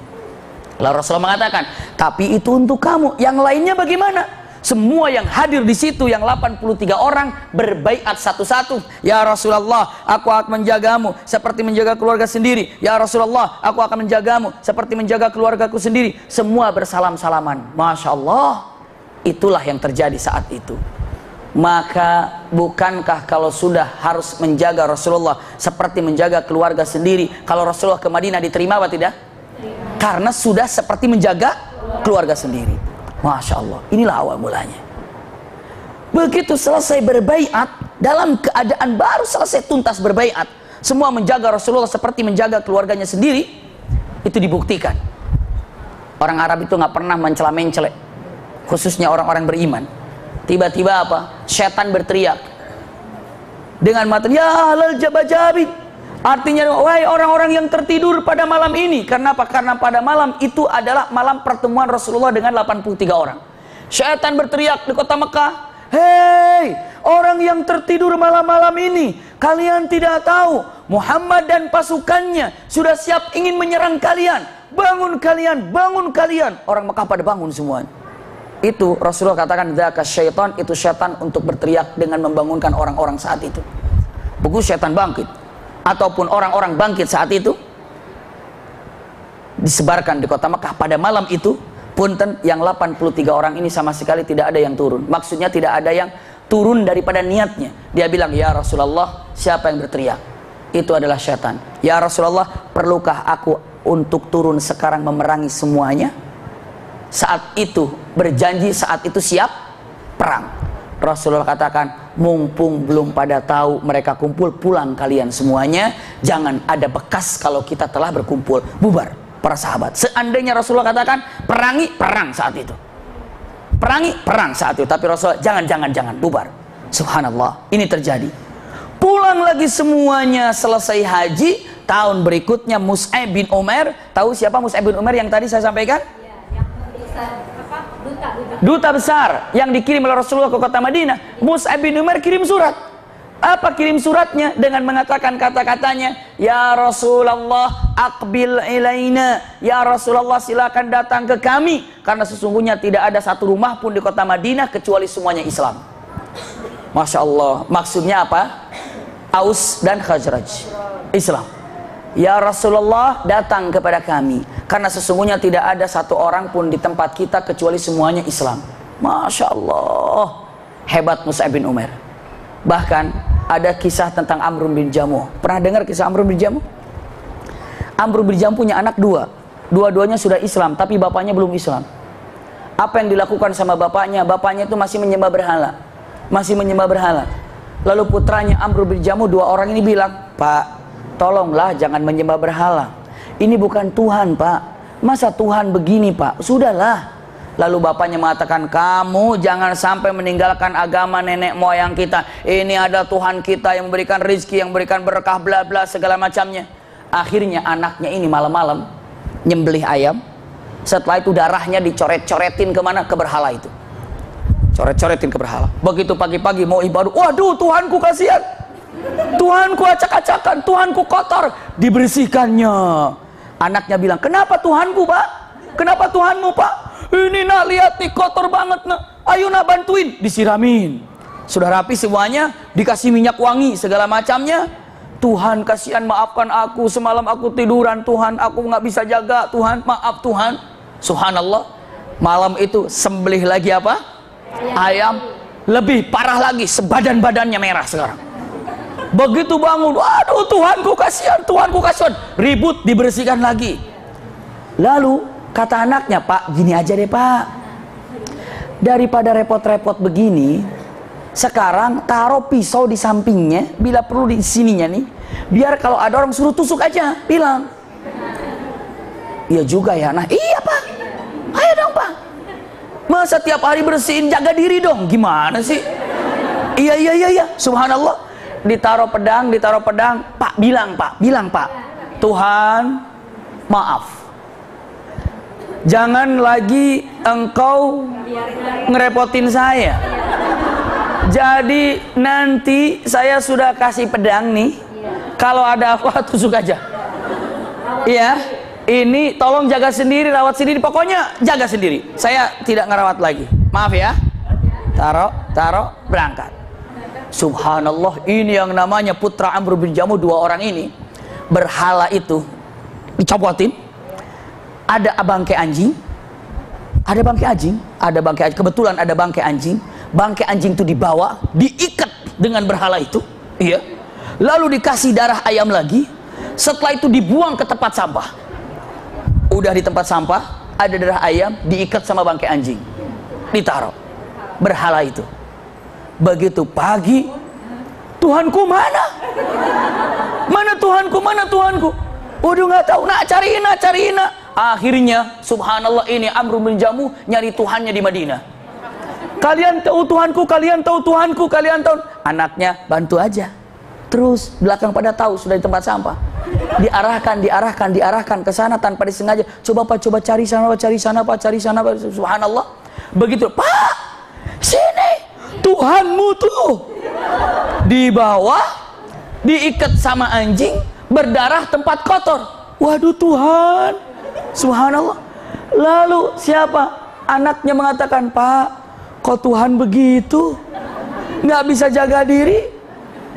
Lalu Rasulullah mengatakan, tapi itu untuk kamu, yang lainnya bagaimana? Semua yang hadir di situ, yang 83 orang, berbaiat satu-satu. Ya Rasulullah, aku akan menjagamu seperti menjaga keluarga sendiri. Ya Rasulullah, aku akan menjagamu seperti menjaga keluargaku sendiri. Semua bersalam-salaman. Masya Allah, itulah yang terjadi saat itu. Maka bukankah kalau sudah harus menjaga Rasulullah seperti menjaga keluarga sendiri, kalau Rasulullah ke Madinah diterima apa tidak? Karena sudah seperti menjaga keluarga sendiri. Masya Allah, inilah awal mulanya. Begitu selesai berbaiat, dalam keadaan baru selesai tuntas berbaiat, semua menjaga Rasulullah seperti menjaga keluarganya sendiri. Itu dibuktikan. Orang Arab itu nggak pernah mencela-mencela, khususnya orang-orang beriman. Tiba-tiba apa? Setan berteriak dengan mata, ya ahlal jabajabin. Artinya, wahai orang-orang yang tertidur pada malam ini. Karena apa? Karena pada malam itu adalah malam pertemuan Rasulullah dengan 83 orang. Setan berteriak di kota Mekah, hei orang yang tertidur malam-malam ini, kalian tidak tahu Muhammad dan pasukannya sudah siap ingin menyerang kalian. Bangun kalian, bangun kalian. Orang Mekah pada bangun semuanya. Itu Rasulullah katakan, dzaka syaitan, itu syaitan untuk berteriak dengan membangunkan orang-orang saat itu. Begitu syaitan bangkit, ataupun orang-orang bangkit saat itu, disebarkan di kota Mekah pada malam itu. Punten, yang 83 orang ini sama sekali tidak ada yang turun. Maksudnya tidak ada yang turun daripada niatnya. Dia bilang, ya Rasulullah, siapa yang berteriak? Itu adalah syaitan. Ya Rasulullah, perlukah aku untuk turun sekarang memerangi semuanya? Saat itu berjanji, saat itu siap perang. Rasulullah katakan, mumpung belum pada tahu mereka kumpul, pulang kalian semuanya, jangan ada bekas kalau kita telah berkumpul. Bubar para sahabat. Seandainya Rasulullah katakan perangi, perang saat itu. Perangi, perang saat itu. Tapi Rasulullah jangan bubar. Subhanallah, ini terjadi. Pulang lagi semuanya, selesai haji. Tahun berikutnya Mus'ab bin Umair. Tahu siapa Mus'ab bin Umair yang tadi saya sampaikan? Duta besar yang dikirim oleh Rasulullah ke kota Madinah. Mus'ab bin Umair kirim surat. Apa kirim suratnya? Dengan mengatakan kata-katanya, ya Rasulullah aqbil ilaina, ya Rasulullah silakan datang ke kami, karena sesungguhnya tidak ada satu rumah pun di kota Madinah kecuali semuanya Islam. Masya Allah. Maksudnya apa? Aus dan Khazraj Islam. Ya Rasulullah datang kepada kami, karena sesungguhnya tidak ada satu orang pun di tempat kita kecuali semuanya Islam. Masya Allah, hebat Mus'ab bin Umair. Bahkan ada kisah tentang Amr bin Jamuh. Pernah dengar kisah Amr bin Jamuh? Amr bin Jamuh punya anak dua. Dua-duanya sudah Islam, tapi bapaknya belum Islam. Apa yang dilakukan sama bapaknya? Bapaknya itu masih menyembah berhala. Masih menyembah berhala. Lalu putranya Amr bin Jamuh, dua orang ini bilang, Pak, tolonglah jangan menyembah berhala. Ini bukan Tuhan, Pak. Masa Tuhan begini, Pak? Sudahlah. Lalu bapaknya mengatakan, kamu jangan sampai meninggalkan agama nenek moyang kita. Ini ada Tuhan kita yang memberikan rizki, yang memberikan berkah, bla bla segala macamnya. Akhirnya anaknya ini malam-malam nyembelih ayam. Setelah itu darahnya dicoret-coretin kemana? Ke berhala itu. Coret-coretin ke berhala. Begitu pagi-pagi mau ibadah, waduh Tuhanku kasihan. Tuhanku acak-acakan, Tuhanku kotor. Dibersihkannya. Anaknya bilang, kenapa Tuhanku, Pak? Kenapa Tuhanmu, Pak? Ini nak, lihat nih, kotor banget nak. Ayo nak bantuin. Disiramin. Sudah rapi semuanya, dikasih minyak wangi segala macamnya. Tuhan kasihan, maafkan aku, semalam aku tiduran Tuhan, aku nggak bisa jaga Tuhan, maaf Tuhan. Subhanallah. Malam itu sembelih lagi apa? Ayam. Lebih parah lagi, sebadan-badannya merah sekarang. Begitu bangun, waduh Tuhanku kasihan, Tuhanku kasihan. Ribut, dibersihkan lagi. Lalu kata anaknya, Pak, gini aja deh Pak, daripada repot-repot begini, sekarang taruh pisau di sampingnya, bila perlu di sininya nih, biar kalau ada orang suruh tusuk aja, bilang. Iya juga ya, nah iya Pak, ayo dong Pak. Masa tiap hari bersihin, jaga diri dong, gimana sih? Iya, subhanallah. Ditaruh pedang, Pak, bilang Pak, Tuhan, maaf. Jangan lagi engkau ngerepotin saya. Jadi nanti saya sudah kasih pedang nih. Kalau ada apa tusuk aja. Iya, ini tolong jaga sendiri, rawat sendiri. Pokoknya jaga sendiri. Saya tidak ngerawat lagi. Maaf ya. Taruh, berangkat. Subhanallah, ini yang namanya putra Amr bin Jamuh, dua orang ini. Berhala itu dicopotin. Ada bangkai anjing, kebetulan ada bangkai anjing. Bangkai anjing itu dibawa, diikat dengan berhala itu, iya. Lalu dikasih darah ayam lagi. Setelah itu dibuang ke tempat sampah. Udah di tempat sampah, ada darah ayam, diikat sama bangkai anjing, ditaruh berhala itu. Begitu pagi, Tuhanku mana? Mana Tuhanku? Udah nggak tahu, nak cariin nak. Akhirnya subhanallah, ini Amr bin Jamuh nyari Tuhannya di Madinah. Kalian tahu Tuhanku, kalian tahu. Anaknya bantu aja. Terus belakang pada tahu sudah di tempat sampah. Diarahkan ke sana tanpa disengaja. Coba cari sana Pak. Subhanallah. Begitu, Pak, sini Tuhanmu tuh. Di bawah diikat sama anjing, berdarah tempat kotor. Waduh Tuhan. Subhanallah. Lalu siapa? Anaknya mengatakan, Pak, kok Tuhan begitu? Nggak bisa jaga diri,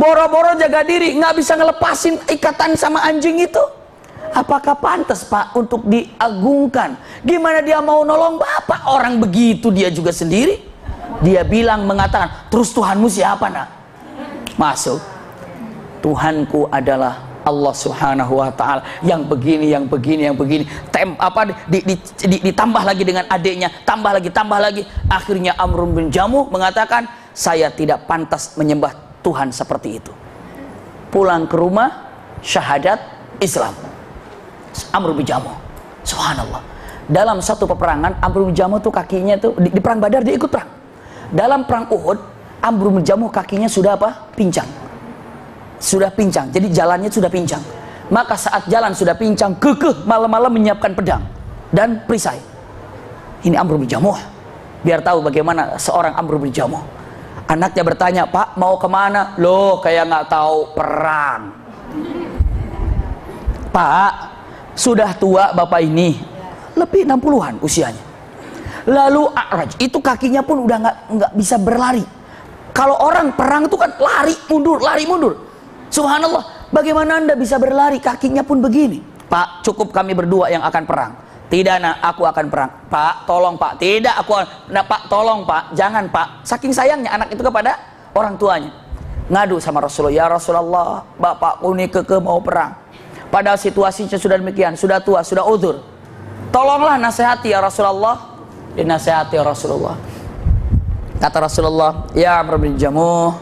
boro-boro jaga diri, nggak bisa ngelepasin ikatan sama anjing itu. Apakah pantas Pak untuk diagungkan? Gimana dia mau nolong Bapak? Orang begitu dia juga sendiri. Dia mengatakan, terus Tuhanmu siapa nak? Masuk. Tuhanku adalah Allah Subhanahu wa Ta'ala, yang begini. Ditambah lagi dengan adiknya, tambah lagi. Akhirnya Amr bin Jamuh mengatakan, saya tidak pantas menyembah Tuhan seperti itu. Pulang ke rumah, syahadat Islam. Amr bin Jamuh, subhanallah. Dalam satu peperangan, Amr bin Jamuh tuh kakinya tuh di perang Badar dia ikut perang. Dalam perang Uhud, Amr bin Jamuh kakinya sudah apa? Sudah pincang, jadi jalannya sudah pincang. Maka saat jalan sudah pincang, kekeh malam-malam menyiapkan pedang dan perisai. Ini Amr bin Jamuh. Biar tahu bagaimana seorang Amr bin Jamuh. Anaknya bertanya, Pak, mau kemana? Loh, kayak nggak tahu perang. Pak, sudah tua bapak ini, lebih 60-an usianya. Lalu A'raj, itu kakinya pun udah nggak bisa berlari. Kalau orang perang itu kan lari mundur. Subhanallah, bagaimana Anda bisa berlari, kakinya pun begini? Pak, cukup kami berdua yang akan perang. Tidak nak, aku akan perang. Pak, tolong Pak. Tidak, aku nah, Pak, tolong Pak. Jangan Pak. Saking sayangnya anak itu kepada orang tuanya. Ngadu sama Rasulullah, ya Rasulullah, bapakku ini keke mau perang. Padahal situasinya sudah demikian, sudah tua, sudah udzur. Tolonglah nasihati ya Rasulullah. Dinasihati ya Rasulullah. Kata Rasulullah, ya Amr bin Jamuh,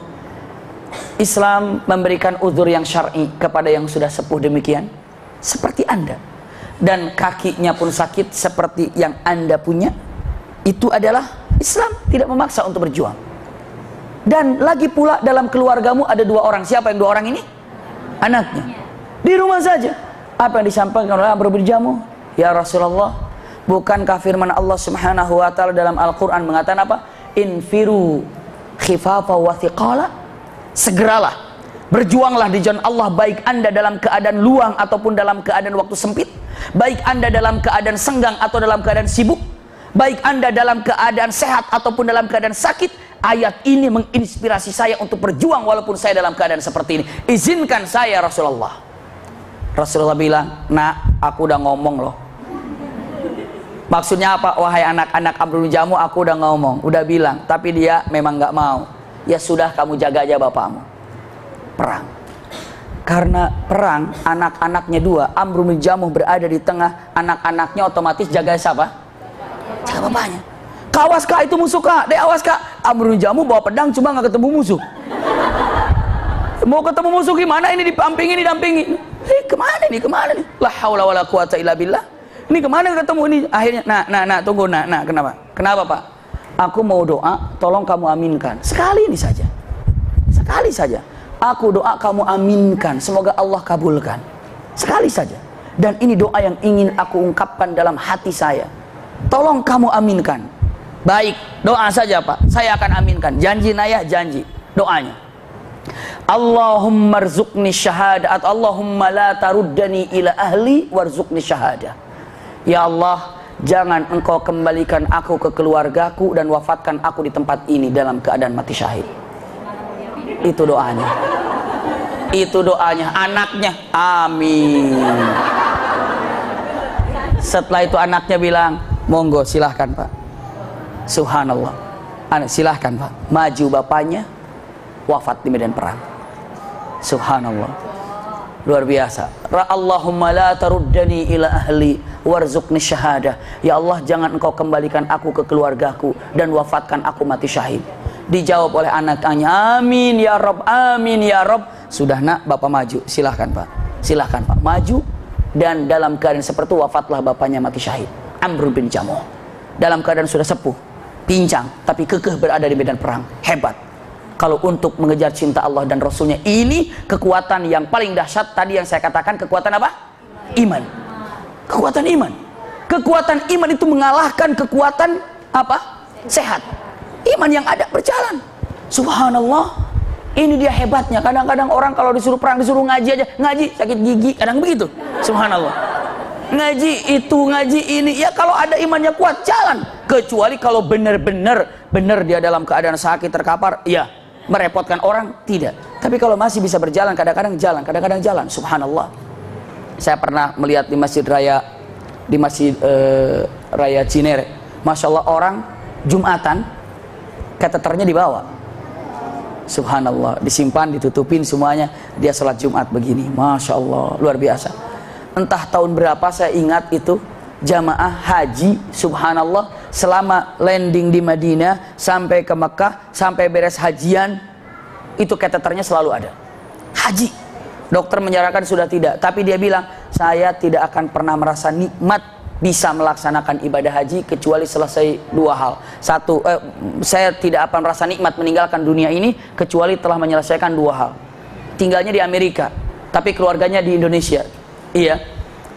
Islam memberikan uzur yang syar'i kepada yang sudah sepuh demikian seperti Anda, dan kakinya pun sakit seperti yang Anda punya. Itu adalah Islam tidak memaksa untuk berjuang. Dan lagi pula dalam keluargamu ada 2 orang. Siapa yang 2 orang ini? Anaknya. Di rumah saja. Apa yang disampaikan oleh Amr bin Jamuh? Ya Rasulullah, bukankah firman Allah Subhanahu wa taala dalam Al-Qur'an mengatakan apa? Infiru khifafa wa thiqala. Segeralah, berjuanglah di jalan Allah, baik Anda dalam keadaan luang ataupun dalam keadaan waktu sempit, baik Anda dalam keadaan senggang atau dalam keadaan sibuk, baik Anda dalam keadaan sehat ataupun dalam keadaan sakit. Ayat ini menginspirasi saya untuk berjuang walaupun saya dalam keadaan seperti ini. Izinkan saya Rasulullah. Rasulullah bilang, nak, aku udah ngomong loh. Maksudnya apa? Wahai anak-anak Amr bin Jamuh, aku udah ngomong, udah bilang, tapi dia memang nggak mau. Ya sudah, kamu jaga aja bapakmu. Perang. Karena perang, anak-anaknya 2, Amr bin Jamuh berada di tengah, anak-anaknya otomatis jaga siapa? Jaga bapaknya. Kawas kak, itu musuh kak, dek awas kak. Amr bin Jamuh bawa pedang cuma nggak ketemu musuh. Mau ketemu musuh gimana? Ini dipampingi, didampingi. Kemana nih? La haula wala quwata illa billah. Ini kemana ketemu ini? Akhirnya, tunggu, kenapa? Kenapa Pak? Aku mau doa, tolong kamu aminkan. Sekali ini saja. Sekali saja. Aku doa, kamu aminkan. Semoga Allah kabulkan. Sekali saja. Dan ini doa yang ingin aku ungkapkan dalam hati saya. Tolong kamu aminkan. Baik, doa saja Pak. Saya akan aminkan. Janji Naya, janji. Doanya. Allahumma rzuqni syahadat. Allahumma la taruddani ila ahli warzuqni syahadah. Ya Allah, jangan engkau kembalikan aku ke keluargaku dan wafatkan aku di tempat ini dalam keadaan mati syahid. Itu doanya. Itu doanya. Anaknya, amin. Setelah itu anaknya bilang, monggo silahkan Pak. Subhanallah. Silahkan Pak. Maju bapaknya, wafat di medan perang. Subhanallah. Luar biasa. Allahumma la taruddani ila ahli warzuqni syahadah. Ya Allah, jangan engkau kembalikan aku ke keluargaku dan wafatkan aku mati syahid. Dijawab oleh anaknya, amin ya Rabb, amin ya Rabb. Sudah nak, bapak maju. Silahkan Pak. Silahkan Pak. Maju. Dan dalam keadaan seperti itu wafatlah bapaknya mati syahid. Amr bin Jamuh. Dalam keadaan sudah sepuh, pincang, tapi kekeh berada di medan perang. Hebat. Kalau untuk mengejar cinta Allah dan Rasulnya, ini kekuatan yang paling dahsyat. Tadi yang saya katakan, kekuatan apa? Iman. Kekuatan iman. Kekuatan iman itu mengalahkan kekuatan apa? Sehat. Iman yang ada berjalan. Subhanallah. Ini dia hebatnya. Kadang-kadang orang kalau disuruh perang, disuruh ngaji aja. Ngaji, sakit gigi. Kadang begitu. Subhanallah. Ngaji itu, ngaji ini. Ya kalau ada imannya kuat, jalan. Kecuali kalau benar dia dalam keadaan sakit, terkapar, ya merepotkan orang, tidak. Tapi kalau masih bisa berjalan, kadang-kadang jalan, subhanallah. Saya pernah melihat di masjid raya Cinere, masya Allah, orang Jumatan kateternya dibawa, subhanallah, disimpan, ditutupin semuanya, dia sholat Jumat begini, masya Allah, luar biasa. Entah tahun berapa saya ingat itu jamaah haji, subhanallah, selama landing di Madinah sampai ke Mekah, sampai beres hajian, itu kateternya selalu ada. Haji, dokter menyarankan sudah tidak, tapi dia bilang, saya tidak akan pernah merasa nikmat bisa melaksanakan ibadah haji kecuali selesai 2 hal. Satu, saya tidak akan merasa nikmat meninggalkan dunia ini kecuali telah menyelesaikan 2 hal. Tinggalnya di Amerika, tapi keluarganya di Indonesia. Iya,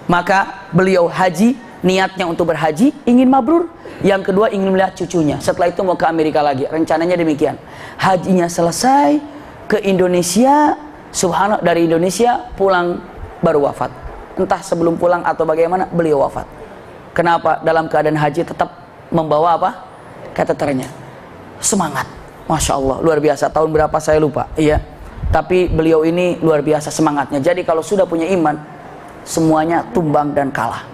maka beliau haji, niatnya untuk berhaji, ingin mabrur. Yang kedua, ingin melihat cucunya. Setelah itu mau ke Amerika lagi. Rencananya demikian. Hajinya selesai, ke Indonesia, subhanallah, dari Indonesia pulang baru wafat. Entah sebelum pulang atau bagaimana, beliau wafat. Kenapa? Dalam keadaan haji tetap membawa apa? Kateternya. Semangat. Masya Allah, luar biasa. Tahun berapa saya lupa. Iya. Tapi beliau ini luar biasa semangatnya. Jadi kalau sudah punya iman, semuanya tumbang dan kalah.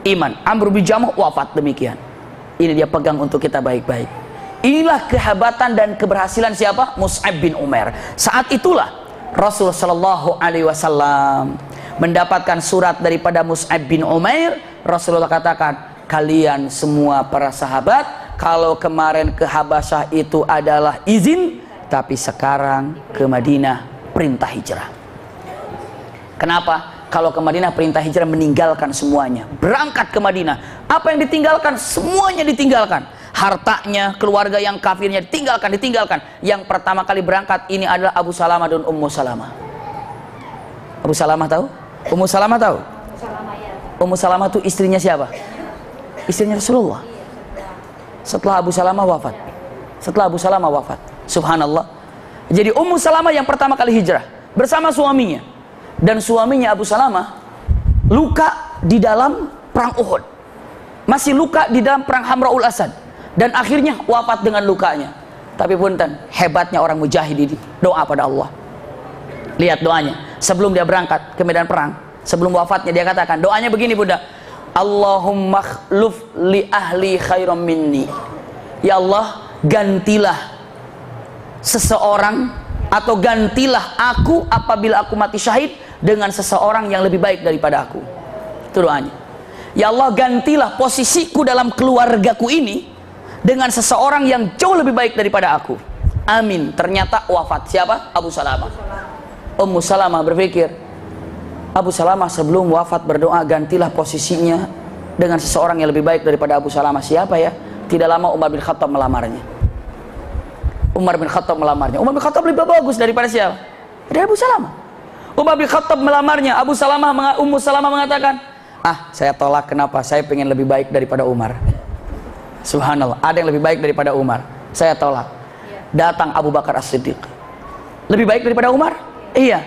Iman. Amr bin Jamuh wafat demikian. Ini dia pegang untuk kita baik-baik. Inilah kehebatan dan keberhasilan siapa? Mus'ab bin Umair. Saat itulah Rasulullah Shallallahu Alaihi Wasallam mendapatkan surat daripada Mus'ab bin Umair. Rasulullah katakan, kalian semua para sahabat, kalau kemarin ke Habasyah itu adalah izin, tapi sekarang ke Madinah perintah hijrah. Kenapa? Kalau ke Madinah perintah hijrah, meninggalkan semuanya, berangkat ke Madinah. Apa yang ditinggalkan? Semuanya ditinggalkan. Hartanya, keluarga yang kafirnya ditinggalkan. Yang pertama kali berangkat ini adalah Abu Salamah dan Ummu Salamah. Abu Salamah tahu? Ummu Salamah tahu? Ummu Salamah itu istrinya siapa? Istrinya Rasulullah. Setelah Abu Salamah wafat. Subhanallah. Jadi Ummu Salamah yang pertama kali hijrah bersama suaminya. Dan suaminya Abu Salamah luka di dalam perang Uhud. Masih luka di dalam perang Hamraul Asad. Dan akhirnya wafat dengan lukanya. Tapi punten, hebatnya orang mujahid ini doa pada Allah. Lihat doanya. Sebelum dia berangkat ke medan perang, sebelum wafatnya dia katakan, doanya begini Bunda. Allahumma khluf li ahli khairam minni. Ya Allah, gantilah seseorang atau gantilah aku apabila aku mati syahid dengan seseorang yang lebih baik daripada aku. Itu doanya. Ya Allah, gantilah posisiku dalam keluargaku ini dengan seseorang yang jauh lebih baik daripada aku. Amin. Ternyata wafat siapa? Abu Salamah. Ummu Salamah berpikir, Abu Salamah sebelum wafat berdoa, gantilah posisinya dengan seseorang yang lebih baik daripada Abu Salamah. Siapa ya? Tidak lama Umar bin Khattab melamarnya. Umar bin Khattab lebih bagus daripada siapa? Dari Abu Salamah. Umar bin Khattab melamarnya. Ummu Salamah mengatakan, saya tolak. Kenapa? Saya pengen lebih baik daripada Umar. Subhanallah, ada yang lebih baik daripada Umar. Saya tolak. Datang Abu Bakar As-Siddiq. Lebih baik daripada Umar? Iya.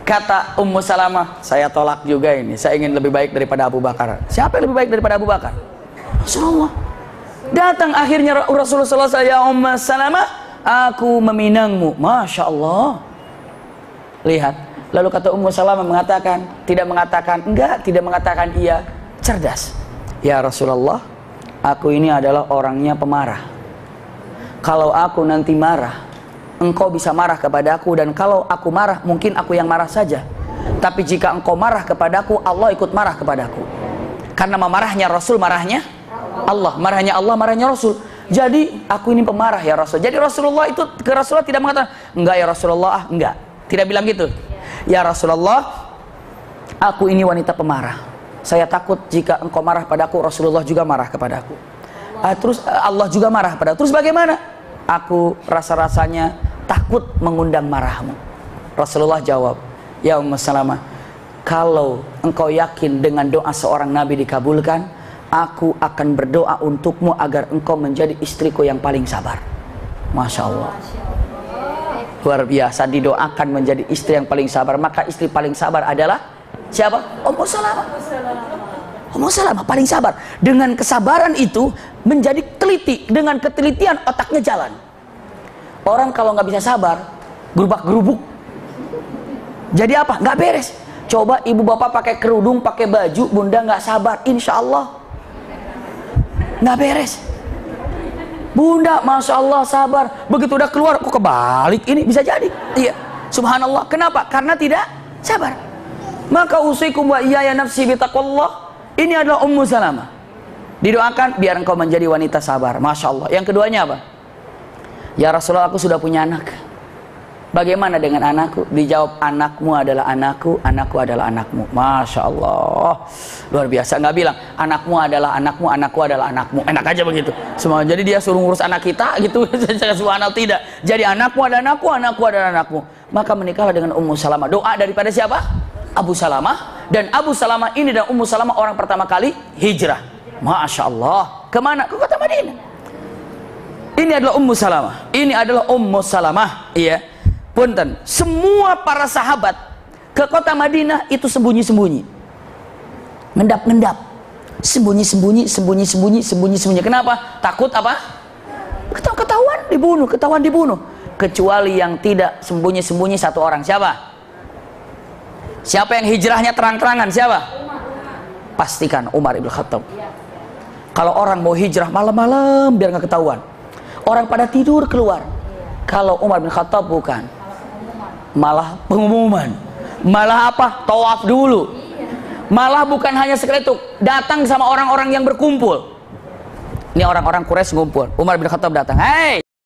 Kata Ummu Salamah, saya tolak juga ini. Saya ingin lebih baik daripada Abu Bakar. Siapa yang lebih baik daripada Abu Bakar? Rasulullah. Datang akhirnya Rasulullah SAW, ya Ummu Salamah, aku meminangmu. Masya Allah. Lihat. Lalu kata Ummu Salamah mengatakan, tidak mengatakan enggak, tidak mengatakan iya, cerdas. Ya Rasulullah, aku ini adalah orangnya pemarah. Kalau aku nanti marah, engkau bisa marah kepadaku, dan kalau aku marah, mungkin aku yang marah saja. Tapi jika engkau marah kepadaku, Allah ikut marah kepadaku. Karena marahnya Rasul, marahnya Allah. Marahnya Allah, marahnya Rasul. Jadi aku ini pemarah ya Rasul. Jadi Rasulullah itu ke Rasulullah tidak mengatakan, enggak ya Rasulullah, enggak. Tidak bilang gitu. Ya Rasulullah, aku ini wanita pemarah. Saya takut jika engkau marah padaku, Rasulullah juga marah kepadaku. Terus Allah juga marah padaku. Terus bagaimana? Aku rasa-rasanya takut mengundang marahmu. Rasulullah jawab, ya Ummu Salamah, kalau engkau yakin dengan doa seorang Nabi dikabulkan, aku akan berdoa untukmu agar engkau menjadi istriku yang paling sabar. Masya Allah. Luar biasa, didoakan menjadi istri yang paling sabar. Maka istri paling sabar adalah siapa? Ummu Salamah. Ummu Salamah paling sabar. Dengan kesabaran itu menjadi teliti. Dengan ketelitian otaknya jalan. Orang kalau nggak bisa sabar, gerubak-gerubuk. Jadi apa? Nggak beres. Coba ibu bapak pakai kerudung, pakai baju, bunda nggak sabar, insya Allah nggak beres. Bunda, masya Allah sabar. Begitu udah keluar, kok kebalik ini? Bisa jadi. Iya. Subhanallah. Kenapa? Karena tidak sabar. Maka usikum wa iyaya nafsi bitaqwallah. Ini adalah Ummu Salamah. Didoakan biar engkau menjadi wanita sabar. Masya Allah. Yang keduanya apa? Ya Rasulullah, aku sudah punya anak. Bagaimana dengan anakku? Dijawab, anakmu adalah anakku, anakku adalah anakmu. Masya Allah. Luar biasa. Nggak bilang, anakmu adalah anakmu, anakku adalah anakmu. Enak aja begitu. Semua. Jadi dia suruh ngurus anak kita gitu. Subhanallah, tidak. Jadi anakmu adalah anakku, anakku adalah anakmu. Maka menikahlah dengan Ummu Salamah. Doa daripada siapa? Abu Salamah. Dan Abu Salamah ini dan Ummu Salamah orang pertama kali hijrah. Masya Allah. Kemana? Ke kota Madinah. Ini adalah Ummu Salamah. Ini adalah Ummu Salamah. Iya. Punten. Semua para sahabat ke kota Madinah itu sembunyi-sembunyi. Ngendap-ngendap. Sembunyi-sembunyi. Kenapa? Takut apa? Ketahuan dibunuh. Kecuali yang tidak sembunyi-sembunyi satu orang. Siapa? Siapa yang hijrahnya terang-terangan? Siapa? Pastikan Umar ibn Khattab. Kalau orang mau hijrah malam-malam biar nggak ketahuan. Orang pada tidur keluar. Kalau Umar bin Khattab bukan. Malah pengumuman. Malah apa? Tawaf dulu. Malah bukan hanya sekedar itu, datang sama orang-orang yang berkumpul. Ini orang-orang Quraisy ngumpul. Umar bin Khattab datang, "Hei,